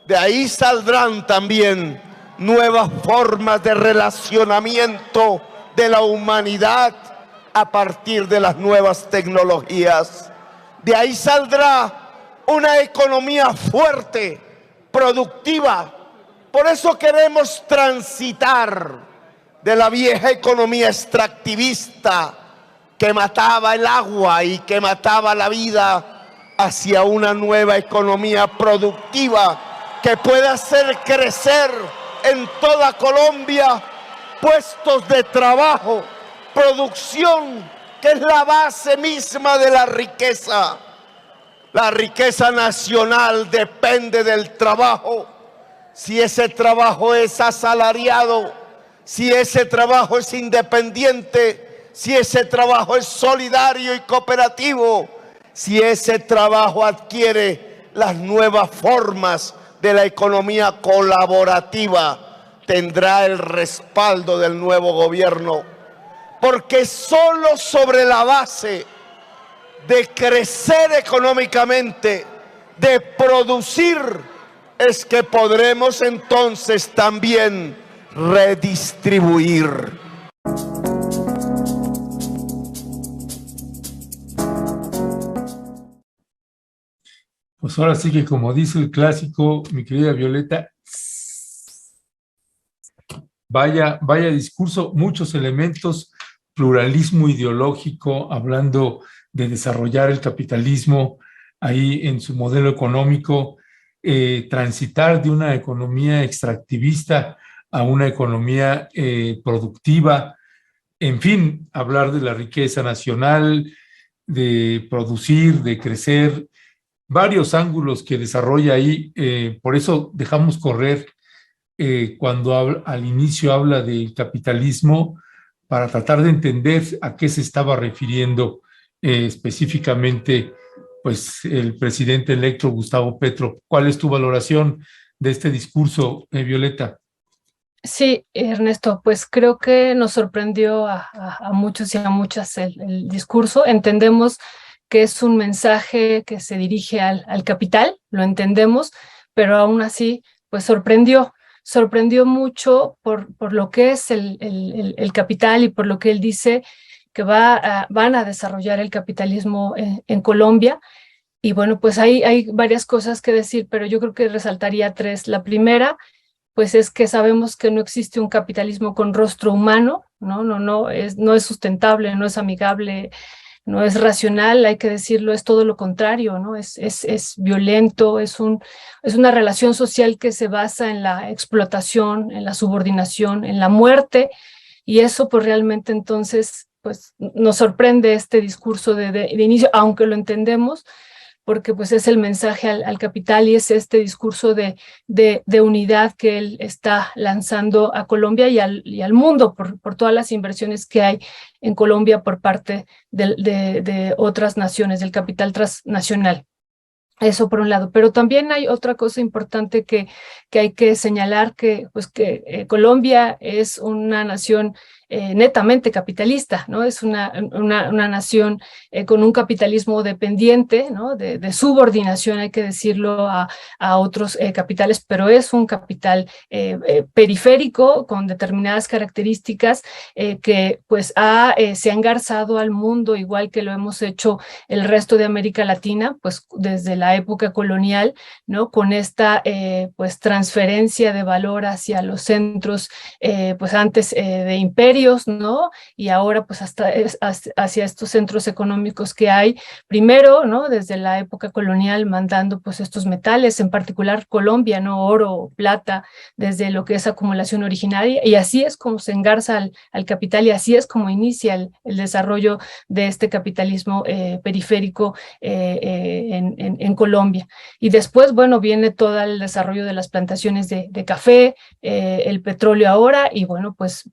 De ahí saldrán también nuevas formas de relacionamiento de la humanidad a partir de las nuevas tecnologías. De ahí saldrá una economía fuerte, productiva. Por eso queremos transitar de la vieja economía extractivista que mataba el agua y que mataba la vida hacia una nueva economía productiva que pueda hacer crecer en toda Colombia puestos de trabajo, producción, que es la base misma de la riqueza. La riqueza nacional depende del trabajo. Si ese trabajo es asalariado, si ese trabajo es independiente, si ese trabajo es solidario y cooperativo, si ese trabajo adquiere las nuevas formas de la economía colaborativa, tendrá el respaldo del nuevo gobierno. Porque solo sobre la base de crecer económicamente, de producir, es que podremos entonces también redistribuir. Pues ahora sí que, como dice el clásico, mi querida Violeta, vaya discurso, muchos elementos, pluralismo ideológico, hablando de desarrollar el capitalismo ahí en su modelo económico, transitar de una economía extractivista a una economía productiva, en fin, hablar de la riqueza nacional, de producir, de crecer, varios ángulos que desarrolla ahí. Por eso dejamos correr cuando al inicio habla del capitalismo, para tratar de entender a qué se estaba refiriendo específicamente pues el presidente electo Gustavo Petro. ¿Cuál es tu valoración de este discurso, Violeta? Sí, Ernesto, pues creo que nos sorprendió a muchos y a muchas el discurso. Entendemos que es un mensaje que se dirige al capital, lo entendemos, pero aún así, pues sorprendió mucho por lo que es el capital y por lo que él dice que van a desarrollar el capitalismo en Colombia. Y bueno, pues hay varias cosas que decir, pero yo creo que resaltaría tres. La primera, pues es que sabemos que no existe un capitalismo con rostro humano, no es sustentable, no es amigable, no es racional, hay que decirlo, es todo lo contrario, ¿no? Es violento, es una relación social que se basa en la explotación, en la subordinación, en la muerte, y eso pues realmente entonces pues nos sorprende este discurso de inicio, aunque lo entendemos, porque pues es el mensaje al capital y es este discurso de unidad que él está lanzando a Colombia y al mundo por todas las inversiones que hay en Colombia por parte de otras naciones, del capital transnacional. Eso por un lado, pero también hay otra cosa importante que hay que señalar, que Colombia es una nación netamente capitalista, ¿no? Es una nación con un capitalismo dependiente, ¿no? De subordinación, hay que decirlo, a otros capitales, pero es un capital periférico con determinadas características que pues se ha engarzado al mundo, igual que lo hemos hecho el resto de América Latina, pues desde la época colonial, ¿no? Con esta pues transferencia de valor hacia los centros, pues antes de imperios, ¿no? Y ahora pues hacia estos centros económicos que hay, primero, ¿no? Desde la época colonial mandando pues estos metales, en particular Colombia, ¿no? Oro, plata, desde lo que es acumulación originaria, y así es como se engarza al capital y así es como inicia el desarrollo de este capitalismo periférico en Colombia. Y después, bueno, viene todo el desarrollo de las plantaciones de café, el petróleo ahora, y bueno, pues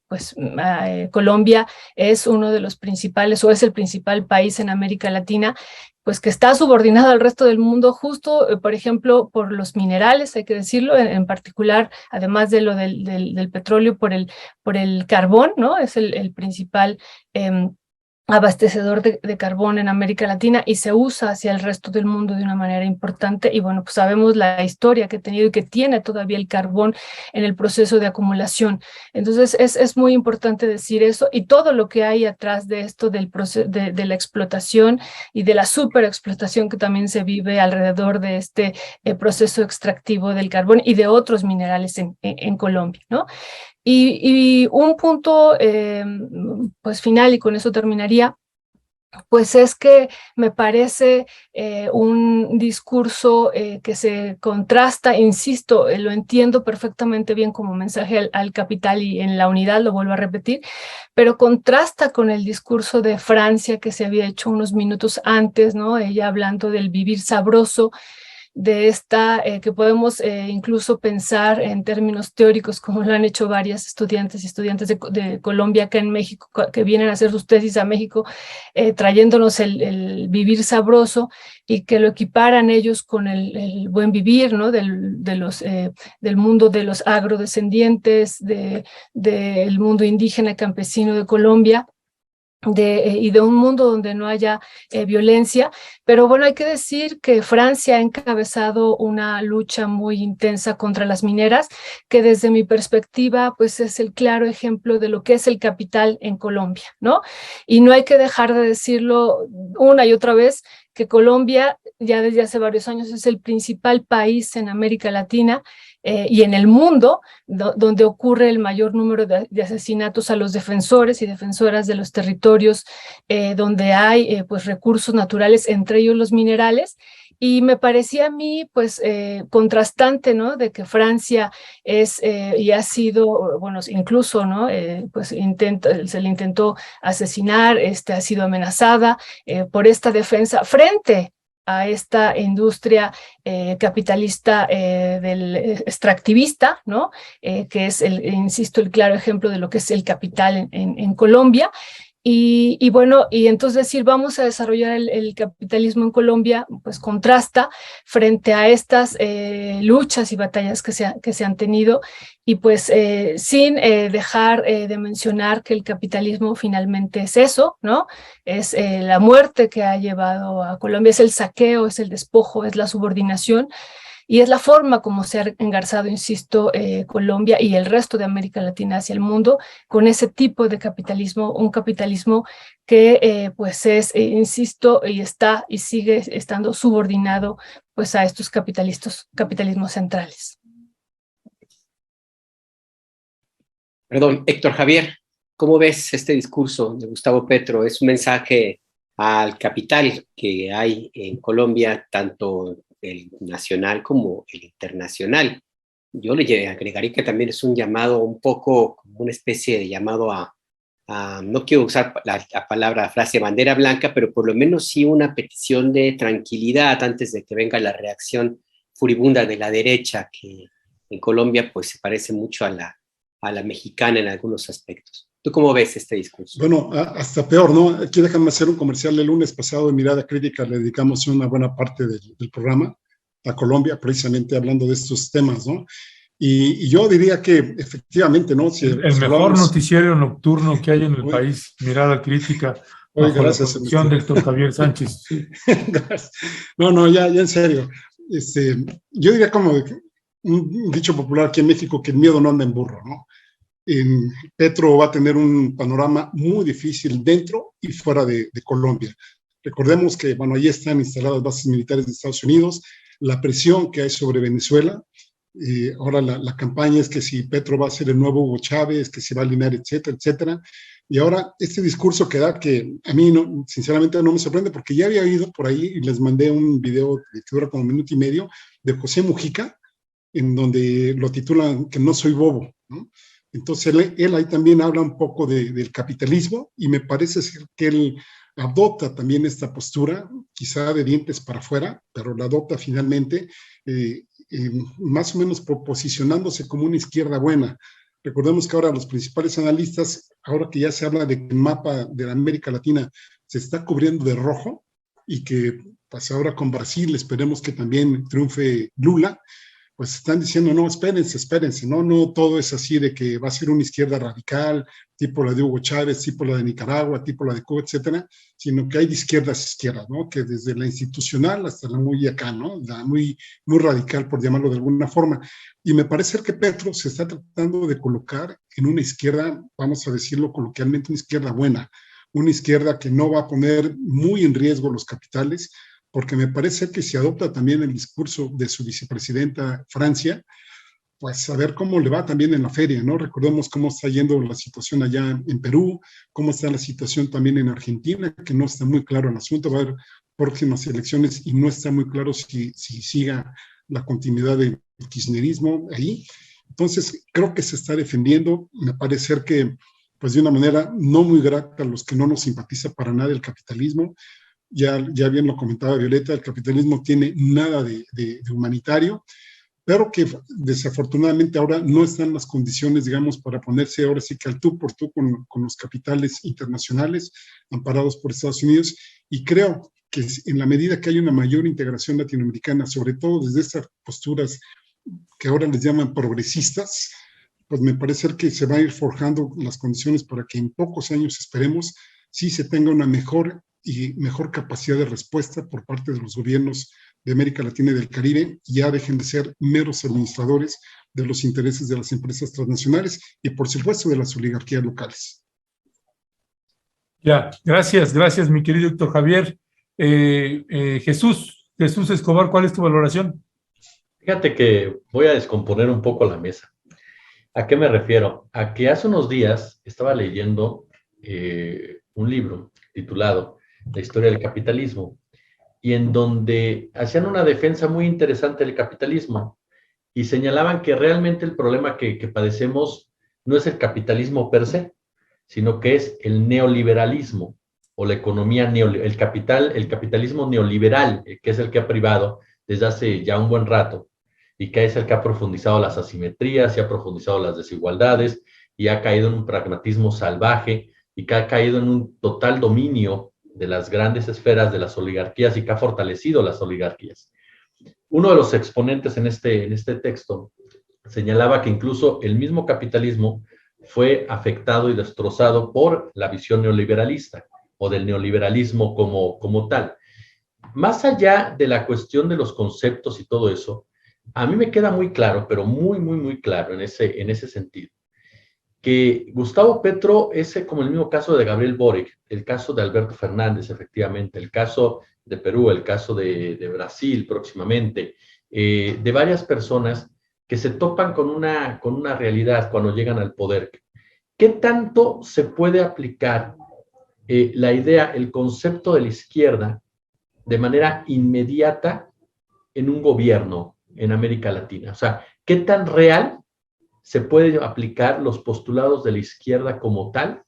Colombia es uno de los principales, o es el principal país en América Latina, pues que está subordinado al resto del mundo justo, por ejemplo, por los minerales, hay que decirlo, en particular, además de lo del petróleo, por el carbón, ¿no? Es el principal abastecedor de carbón en América Latina y se usa hacia el resto del mundo de una manera importante. Y bueno, pues sabemos la historia que ha tenido y que tiene todavía el carbón en el proceso de acumulación. Entonces es muy importante decir eso, y todo lo que hay atrás de esto del proceso de la explotación y de la superexplotación que también se vive alrededor de este proceso extractivo del carbón y de otros minerales en Colombia, ¿no? Y un punto pues final, y con eso terminaría, pues es que me parece un discurso que se contrasta, insisto, lo entiendo perfectamente bien como mensaje al capital y en la unidad, lo vuelvo a repetir, pero contrasta con el discurso de Francia que se había hecho unos minutos antes, ¿no? Ella hablando del vivir sabroso, de esta, que podemos incluso pensar en términos teóricos, como lo han hecho varias estudiantes y estudiantes de Colombia acá en México, que vienen a hacer sus tesis a México, trayéndonos el vivir sabroso, y que lo equiparan ellos con el buen vivir, ¿no? Del mundo de los agrodescendientes, del mundo indígena campesino de Colombia. Y de un mundo donde no haya violencia, pero bueno, hay que decir que Francia ha encabezado una lucha muy intensa contra las mineras, que desde mi perspectiva pues es el claro ejemplo de lo que es el capital en Colombia, ¿no? Y no hay que dejar de decirlo una y otra vez, que Colombia ya desde hace varios años es el principal país en América Latina y en el mundo donde ocurre el mayor número de asesinatos a los defensores y defensoras de los territorios, donde hay pues recursos naturales, entre ellos los minerales. Y me parecía a mí, pues, contrastante, ¿no? De que Francia es y ha sido, bueno, incluso, ¿no? Pues se le intentó asesinar, ha sido amenazada por esta defensa frente a esta industria capitalista del extractivista, ¿no? Que es, insisto, el claro ejemplo de lo que es el capital en Colombia. Y bueno, y entonces decir, vamos a desarrollar el capitalismo en Colombia, pues contrasta frente a estas luchas y batallas que se han tenido, y pues sin dejar de mencionar que el capitalismo finalmente es eso, ¿no? Es la muerte que ha llevado a Colombia, es el saqueo, es el despojo, es la subordinación. Y es la forma como se ha engarzado, insisto, Colombia y el resto de América Latina hacia el mundo con ese tipo de capitalismo, un capitalismo que pues es, insisto, y está y sigue estando subordinado pues a estos capitalismos centrales. Perdón, Héctor Javier, ¿cómo ves este discurso de Gustavo Petro? Es un mensaje al capital que hay en Colombia, tanto el nacional como el internacional. Yo le agregaría que también es un llamado un poco como una especie de llamado a no quiero usar la palabra, frase bandera blanca, pero por lo menos sí una petición de tranquilidad antes de que venga la reacción furibunda de la derecha, que en Colombia pues se parece mucho a la mexicana en algunos aspectos. ¿Tú cómo ves este discurso? Bueno, hasta peor, ¿no? Aquí déjame hacer un comercial. El lunes pasado de Mirada Crítica le dedicamos una buena parte del programa a Colombia, precisamente hablando de estos temas, ¿no? Y yo diría que efectivamente, ¿no? Si el mejor noticiero nocturno que hay en el país, Mirada Crítica, bajo la producción de Héctor Javier Sánchez. Sí. No, ya en serio. Yo diría como un dicho popular aquí en México, que el miedo no anda en burro, ¿no? Petro va a tener un panorama muy difícil dentro y fuera de Colombia. Recordemos que, bueno, ahí están instaladas bases militares de Estados Unidos, la presión que hay sobre Venezuela. Ahora la campaña es que si Petro va a ser el nuevo Hugo Chávez, que se va a alinear, etcétera, etcétera. Y ahora este discurso que da, que a mí no, sinceramente no me sorprende, porque ya había oído por ahí y les mandé un video que dura como 1 minuto y medio de José Mujica, en donde lo titulan que no soy bobo, ¿no? Entonces él ahí también habla un poco del capitalismo, y me parece ser que él adopta también esta postura, quizá de dientes para afuera, pero la adopta finalmente, más o menos posicionándose como una izquierda buena. Recordemos que ahora los principales analistas, ahora que ya se habla de que el mapa de la América Latina se está cubriendo de rojo, y que pues ahora con Brasil esperemos que también triunfe Lula, pues están diciendo, no, espérense, no todo es así de que va a ser una izquierda radical, tipo la de Hugo Chávez, tipo la de Nicaragua, tipo la de Cuba, etcétera, sino que hay de izquierdas, ¿no? Que desde la institucional hasta la muy acá, ¿no? La muy radical, por llamarlo de alguna forma. Y me parece que Petro se está tratando de colocar en una izquierda, vamos a decirlo coloquialmente, una izquierda buena, una izquierda que no va a poner muy en riesgo los capitales, porque me parece que si adopta también el discurso de su vicepresidenta Francia, pues a ver cómo le va también en la feria, ¿no? Recordemos cómo está yendo la situación allá en Perú, cómo está la situación también en Argentina, que no está muy claro el asunto, va a haber próximas elecciones y no está muy claro si siga la continuidad del kirchnerismo ahí. Entonces, creo que se está defendiendo, me parece que pues de una manera no muy grata a los que no nos simpatiza para nada el capitalismo. Ya bien lo comentaba Violeta, el capitalismo tiene nada de humanitario, pero que desafortunadamente ahora no están las condiciones, digamos, para ponerse ahora sí que al tú por tú con los capitales internacionales amparados por Estados Unidos. Y creo que en la medida que hay una mayor integración latinoamericana, sobre todo desde estas posturas que ahora les llaman progresistas, pues me parece que se va a ir forjando las condiciones para que en pocos años, esperemos, sí se tenga una mejor capacidad de respuesta por parte de los gobiernos de América Latina y del Caribe, y ya dejen de ser meros administradores de los intereses de las empresas transnacionales y, por supuesto, de las oligarquías locales. Ya, gracias, mi querido Héctor Javier. Jesús Escobar, ¿cuál es tu valoración? Fíjate que voy a descomponer un poco la mesa. ¿A qué me refiero? A que hace unos días estaba leyendo un libro titulado La historia del capitalismo, y en donde hacían una defensa muy interesante del capitalismo y señalaban que realmente el problema que padecemos no es el capitalismo per se, sino que es el neoliberalismo o la economía el capitalismo neoliberal, que es el que ha privado desde hace ya un buen rato, y que es el que ha profundizado las asimetrías y ha profundizado las desigualdades y ha caído en un pragmatismo salvaje y que ha caído en un total dominio de las grandes esferas de las oligarquías y que ha fortalecido las oligarquías. Uno de los exponentes en este texto señalaba que incluso el mismo capitalismo fue afectado y destrozado por la visión neoliberalista o del neoliberalismo como tal. Más allá de la cuestión de los conceptos y todo eso, a mí me queda muy claro, pero muy claro en ese sentido, que Gustavo Petro es como el mismo caso de Gabriel Boric, el caso de Alberto Fernández, efectivamente, el caso de Perú, el caso de Brasil próximamente, de varias personas que se topan con una realidad cuando llegan al poder. ¿Qué tanto se puede aplicar la idea, el concepto de la izquierda de manera inmediata en un gobierno en América Latina? O sea, ¿qué tan real se puede aplicar los postulados de la izquierda como tal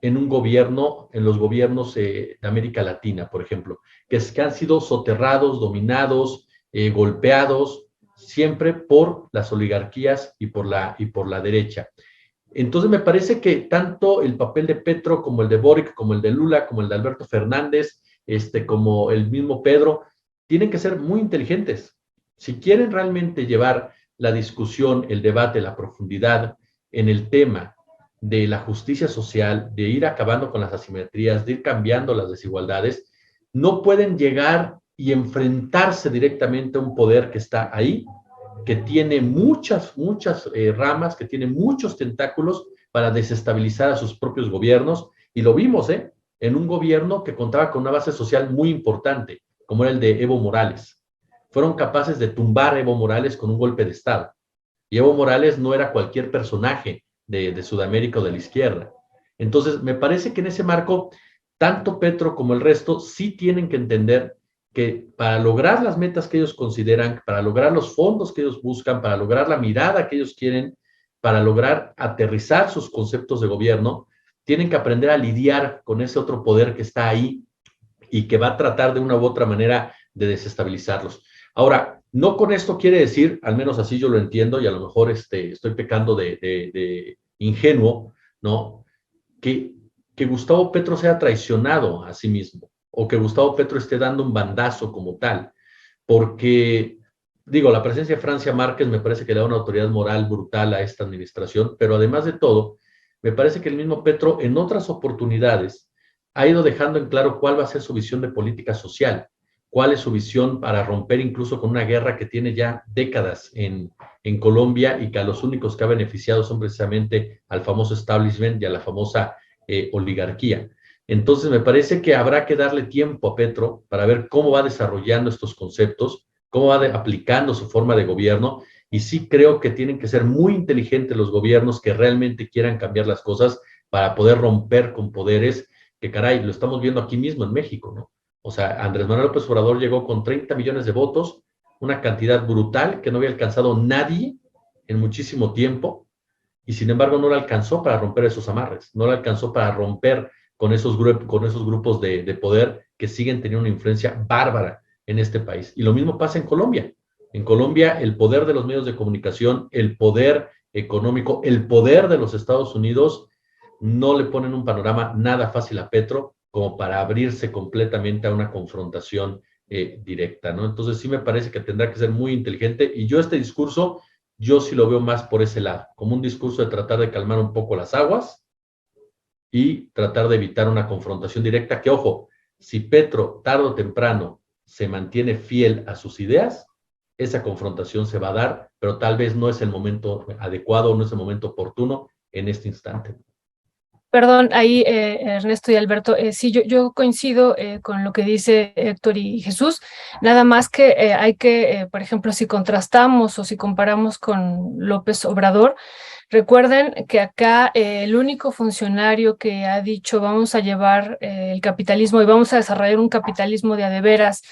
en un gobierno, en los gobiernos de América Latina, por ejemplo, que han sido soterrados, dominados, golpeados, siempre por las oligarquías y por la derecha? Entonces me parece que tanto el papel de Petro como el de Boric, como el de Lula, como el de Alberto Fernández, como el mismo Pedro, tienen que ser muy inteligentes. Si quieren realmente llevar la discusión, el debate, la profundidad en el tema de la justicia social, de ir acabando con las asimetrías, de ir cambiando las desigualdades, no pueden llegar y enfrentarse directamente a un poder que está ahí, que tiene muchas ramas, que tiene muchos tentáculos para desestabilizar a sus propios gobiernos, y lo vimos, en un gobierno que contaba con una base social muy importante, como era el de Evo Morales. Fueron capaces de tumbar a Evo Morales con un golpe de Estado. Y Evo Morales no era cualquier personaje de Sudamérica o de la izquierda. Entonces, me parece que en ese marco, tanto Petro como el resto sí tienen que entender que para lograr las metas que ellos consideran, para lograr los fondos que ellos buscan, para lograr la mirada que ellos quieren, para lograr aterrizar sus conceptos de gobierno, tienen que aprender a lidiar con ese otro poder que está ahí y que va a tratar de una u otra manera de desestabilizarlos. Ahora, no con esto quiere decir, al menos así yo lo entiendo, y a lo mejor estoy pecando de ingenuo, ¿no? Que Gustavo Petro sea traicionado a sí mismo, o que Gustavo Petro esté dando un bandazo como tal, porque, digo, la presencia de Francia Márquez me parece que le da una autoridad moral brutal a esta administración, pero además de todo, me parece que el mismo Petro en otras oportunidades ha ido dejando en claro cuál va a ser su visión de política social, cuál es su visión para romper incluso con una guerra que tiene ya décadas en Colombia y que a los únicos que ha beneficiado son precisamente al famoso establishment y a la famosa oligarquía. Entonces me parece que habrá que darle tiempo a Petro para ver cómo va desarrollando estos conceptos, cómo va aplicando su forma de gobierno, y sí creo que tienen que ser muy inteligentes los gobiernos que realmente quieran cambiar las cosas para poder romper con poderes que, caray, lo estamos viendo aquí mismo en México, ¿no? O sea, Andrés Manuel López Obrador llegó con 30 millones de votos, una cantidad brutal que no había alcanzado nadie en muchísimo tiempo, y sin embargo no le alcanzó para romper esos amarres, no le alcanzó para romper con esos grupos de poder que siguen teniendo una influencia bárbara en este país. Y lo mismo pasa en Colombia. En Colombia, el poder de los medios de comunicación, el poder económico, el poder de los Estados Unidos no le ponen un panorama nada fácil a Petro como para abrirse completamente a una confrontación directa, ¿no? Entonces sí me parece que tendrá que ser muy inteligente, y yo este discurso, yo sí lo veo más por ese lado, como un discurso de tratar de calmar un poco las aguas y tratar de evitar una confrontación directa, que ojo, si Petro tarde o temprano se mantiene fiel a sus ideas, esa confrontación se va a dar, pero tal vez no es el momento adecuado, no es el momento oportuno en este instante. Perdón, ahí Ernesto y Alberto, sí, yo coincido con lo que dice Héctor y Jesús, nada más que hay que, por ejemplo, si contrastamos o si comparamos con López Obrador, recuerden que acá el único funcionario que ha dicho vamos a llevar el capitalismo y vamos a desarrollar un capitalismo de a de veras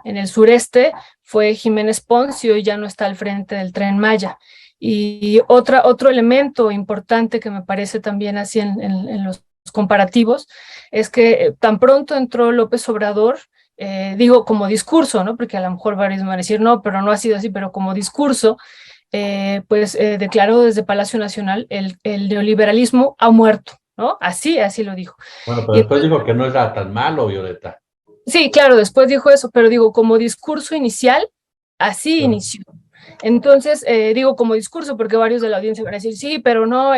en el sureste fue Jiménez Pons, y hoy ya no está al frente del Tren Maya. Y otro elemento importante que me parece también así en los comparativos es que tan pronto entró López Obrador, digo como discurso, ¿no? Porque a lo mejor varios van a decir no, pero no ha sido así, pero como discurso, declaró desde Palacio Nacional el neoliberalismo ha muerto, ¿no? Así lo dijo. Bueno, pero después dijo que no era tan malo, Violeta. Sí, claro, después dijo eso, pero digo, como discurso inicial, así inició. Entonces, digo como discurso, porque varios de la audiencia van a decir, sí, pero no,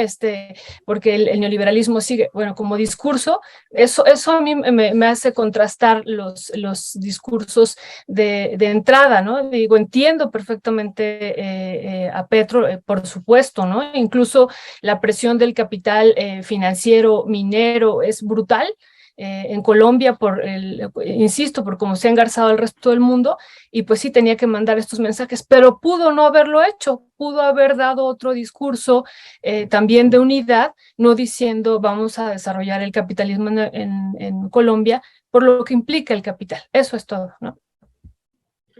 porque el neoliberalismo sigue. Bueno, como discurso, eso a mí me hace contrastar los discursos de entrada, ¿no? Digo, entiendo perfectamente a Petro, por supuesto, ¿no? Incluso la presión del capital financiero minero es brutal. En Colombia, insisto, por cómo se ha engarzado el resto del mundo, y pues sí tenía que mandar estos mensajes, pero pudo no haberlo hecho, pudo haber dado otro discurso también de unidad, no diciendo vamos a desarrollar el capitalismo en Colombia, por lo que implica el capital. Eso es todo, ¿no?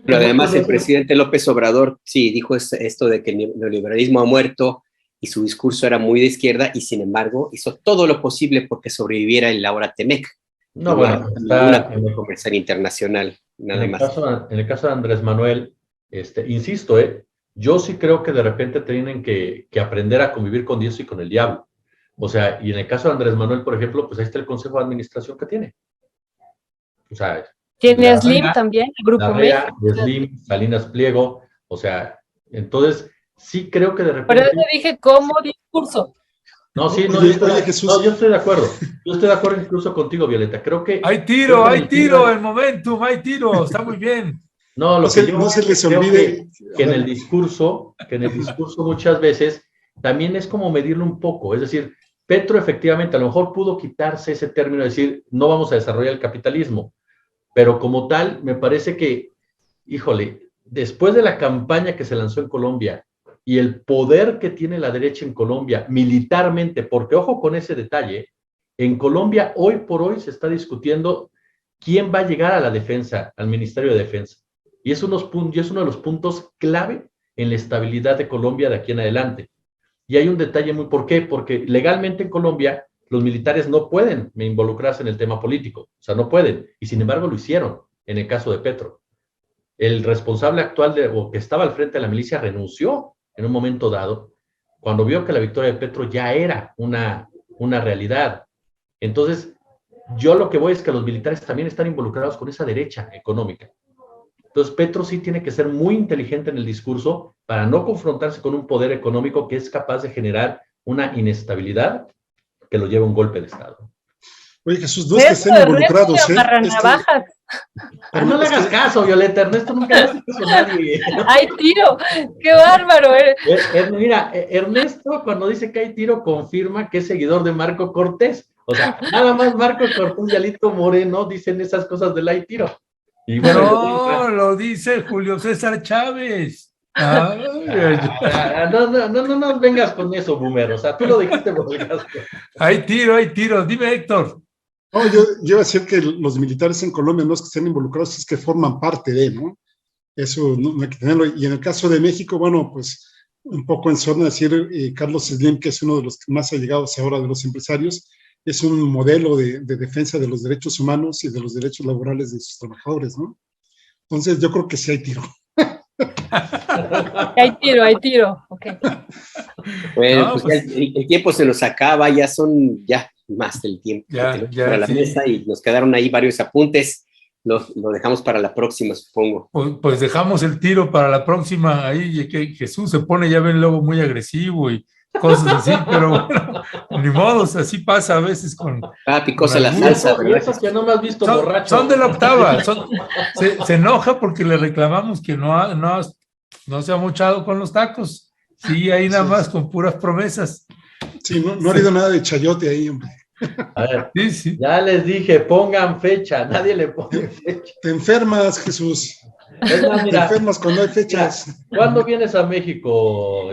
Pero además el presidente López Obrador sí dijo esto de que el neoliberalismo ha muerto, y su discurso era muy de izquierda, y sin embargo hizo todo lo posible porque sobreviviera el Laura Temec. No, bueno, una comercial internacional, nada más. En el caso de Andrés Manuel, insisto, yo sí creo que de repente tienen que aprender a convivir con Dios y con el diablo. O sea, y en el caso de Andrés Manuel, por ejemplo, pues ahí está el consejo de administración que tiene. O sea, tiene a Slim también, el Grupo México. Slim, Salinas Pliego, o sea, entonces sí creo que de Pero repente... yo te dije como discurso. No, sí, no, Oye, Jesús. No, yo estoy de acuerdo. Yo estoy de acuerdo incluso contigo, Violeta. Creo que... Hay tiro, en Momentum, hay tiro, está muy bien. No, lo que yo no se les creo olvide que en el discurso muchas veces también es como medirlo un poco. Es decir, Petro efectivamente a lo mejor pudo quitarse ese término de decir no vamos a desarrollar el capitalismo, pero como tal me parece que, híjole, después de la campaña que se lanzó en Colombia y el poder que tiene la derecha en Colombia militarmente, porque ojo con ese detalle, en Colombia hoy por hoy se está discutiendo quién va a llegar a la defensa, al Ministerio de Defensa. Y es uno de los puntos clave en la estabilidad de Colombia de aquí en adelante. Y hay un detalle muy, ¿por qué? Porque legalmente en Colombia los militares no pueden involucrarse en el tema político, o sea, no pueden, y sin embargo lo hicieron en el caso de Petro. El responsable actual o que estaba al frente de la milicia renunció en un momento dado, cuando vio que la victoria de Petro ya era una realidad. Entonces, yo lo que voy es que los militares también están involucrados con esa derecha económica. Entonces, Petro sí tiene que ser muy inteligente en el discurso para no confrontarse con un poder económico que es capaz de generar una inestabilidad que lo lleva a un golpe de Estado. Oye, Jesús, no es que estén involucrados, ¿eh? No le hagas caso, Violeta, Ernesto nunca le hace caso a nadie. ¡Hay tiro! ¡Qué bárbaro! Mira, Ernesto cuando dice que hay tiro confirma que es seguidor de Marco Cortés. O sea, nada más Marco Cortés y Alito Moreno dicen esas cosas del hay tiro. Y bueno, no, lo dice Julio César Chávez. No nos vengas con eso, boomer. O sea, tú lo dijiste por el caso. Hay tiro. Dime, Héctor. No, yo iba a decir que los militares en Colombia no es que estén involucrados, es que forman parte de, ¿no? Eso no hay que tenerlo. Y en el caso de México, bueno, pues un poco en zona decir, Carlos Slim, que es uno de los más allegados ahora de los empresarios, es un modelo de defensa de los derechos humanos y de los derechos laborales de sus trabajadores, ¿no? Entonces, yo creo que sí hay tiro. Hay tiro. Okay. Bueno, pues el tiempo se nos acaba, ya son más del tiempo para la mesa y nos quedaron ahí varios apuntes. Lo dejamos para la próxima, supongo. Pues dejamos el tiro para la próxima. Ahí que Jesús se pone, ya ven, luego muy agresivo y cosas así, pero bueno, ni modos, así pasa a veces con... Picosa la salsa, ¿verdad? Esos que no me has visto borracho. Son de la octava, se enoja porque le reclamamos que no se ha mochado con los tacos. Sí, ahí nada más con puras promesas. Sí, no ha habido nada de chayote ahí, hombre. A ver, sí. Ya les dije, pongan fecha, nadie le pone fecha. Te enfermas, Jesús. Es más, mira, te enfermas cuando hay fechas. ¿Cuándo vienes a México,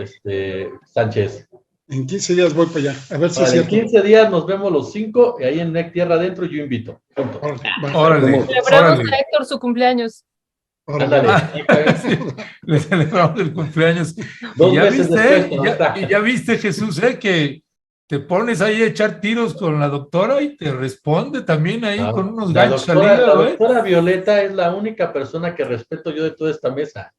Sánchez? En 15 días voy para allá, a ver si es cierto. En 15 días nos vemos los 5 y ahí en NEC Tierra Adentro yo invito. Órale. Celebramos a Héctor su cumpleaños. Ándale. Sí, le celebramos el cumpleaños. Ya viste, Jesús, que te pones ahí a echar tiros con la doctora y te responde también ahí con unos ganchos al hígado. La doctora Violeta es la única persona que respeto yo de toda esta mesa.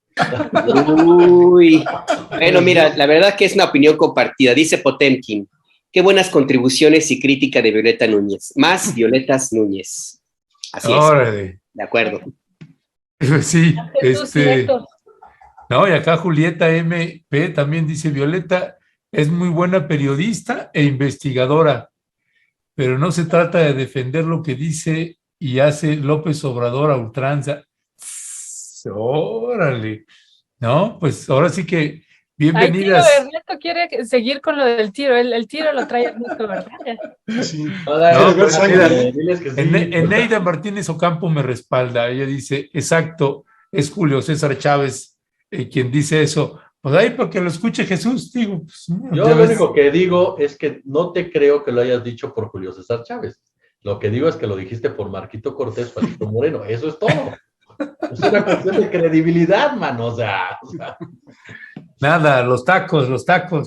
Uy. Bueno, mira, la verdad que es una opinión compartida. Dice Potemkin, qué buenas contribuciones y crítica de Violeta Núñez. Más Violetas Núñez. Así es. Órale. De acuerdo. Sí, no, y acá Julieta MP también dice, Violeta es muy buena periodista e investigadora, pero no se trata de defender lo que dice y hace López Obrador a ultranza. Órale, no, pues ahora sí que bienvenidas. Ernesto quiere seguir con lo del tiro, el tiro lo trae Ernesto, ¿verdad? Sí. Eneida Martínez Ocampo me respalda, ella dice, exacto, es Julio César Chávez quien dice eso. Pues ahí porque lo escuche Jesús, digo. Pues, yo lo único que digo es que no te creo que lo hayas dicho por Julio César Chávez. Lo que digo es que lo dijiste por Marquito Cortés, Juanito Moreno, eso es todo. Es una cuestión de credibilidad, mano, o sea. Nada, los tacos,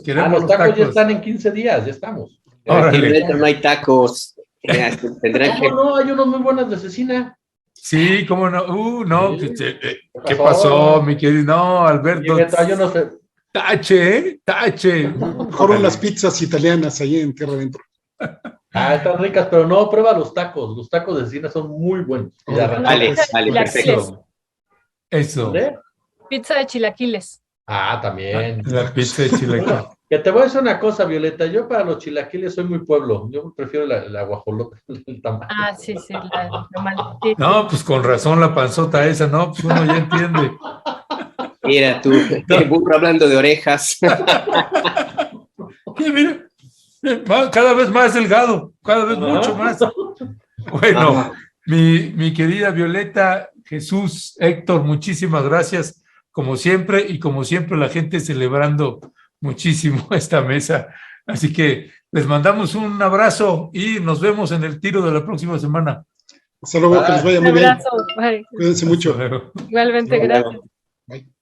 queremos los tacos ya están en 15 días, ya estamos. No hay tacos. No, hay unos muy buenos de cecina. Sí, cómo no, no, sí. ¿Qué pasó, mi querido? No, Alberto. Yo no sé. Tache. Mejor unas pizzas italianas ahí en Tierra Adentro. Están ricas, pero no, prueba los tacos de cecina son muy buenos. Vale, perfecto. Eso. Pizza de chilaquiles. Ah, también. La pizza de chilaquiles. Bueno, que te voy a decir una cosa, Violeta. Yo para los chilaquiles soy muy pueblo. Yo prefiero la guajolota, el tamal. Ah, sí, sí, sí, No, pues con razón la panzota esa, ¿no? Pues uno ya entiende. Mira tú, el burro hablando de orejas. Sí, mira, cada vez más delgado, cada vez mucho más. Bueno, mi querida Violeta, Jesús, Héctor, muchísimas gracias, como siempre, y como siempre la gente celebrando muchísimo esta mesa. Así que les mandamos un abrazo y nos vemos en el tiro de la próxima semana. Hasta luego, que les vaya Un muy bien. abrazo. Bye. Cuídense mucho. Hasta luego. Igualmente, gracias. Bye.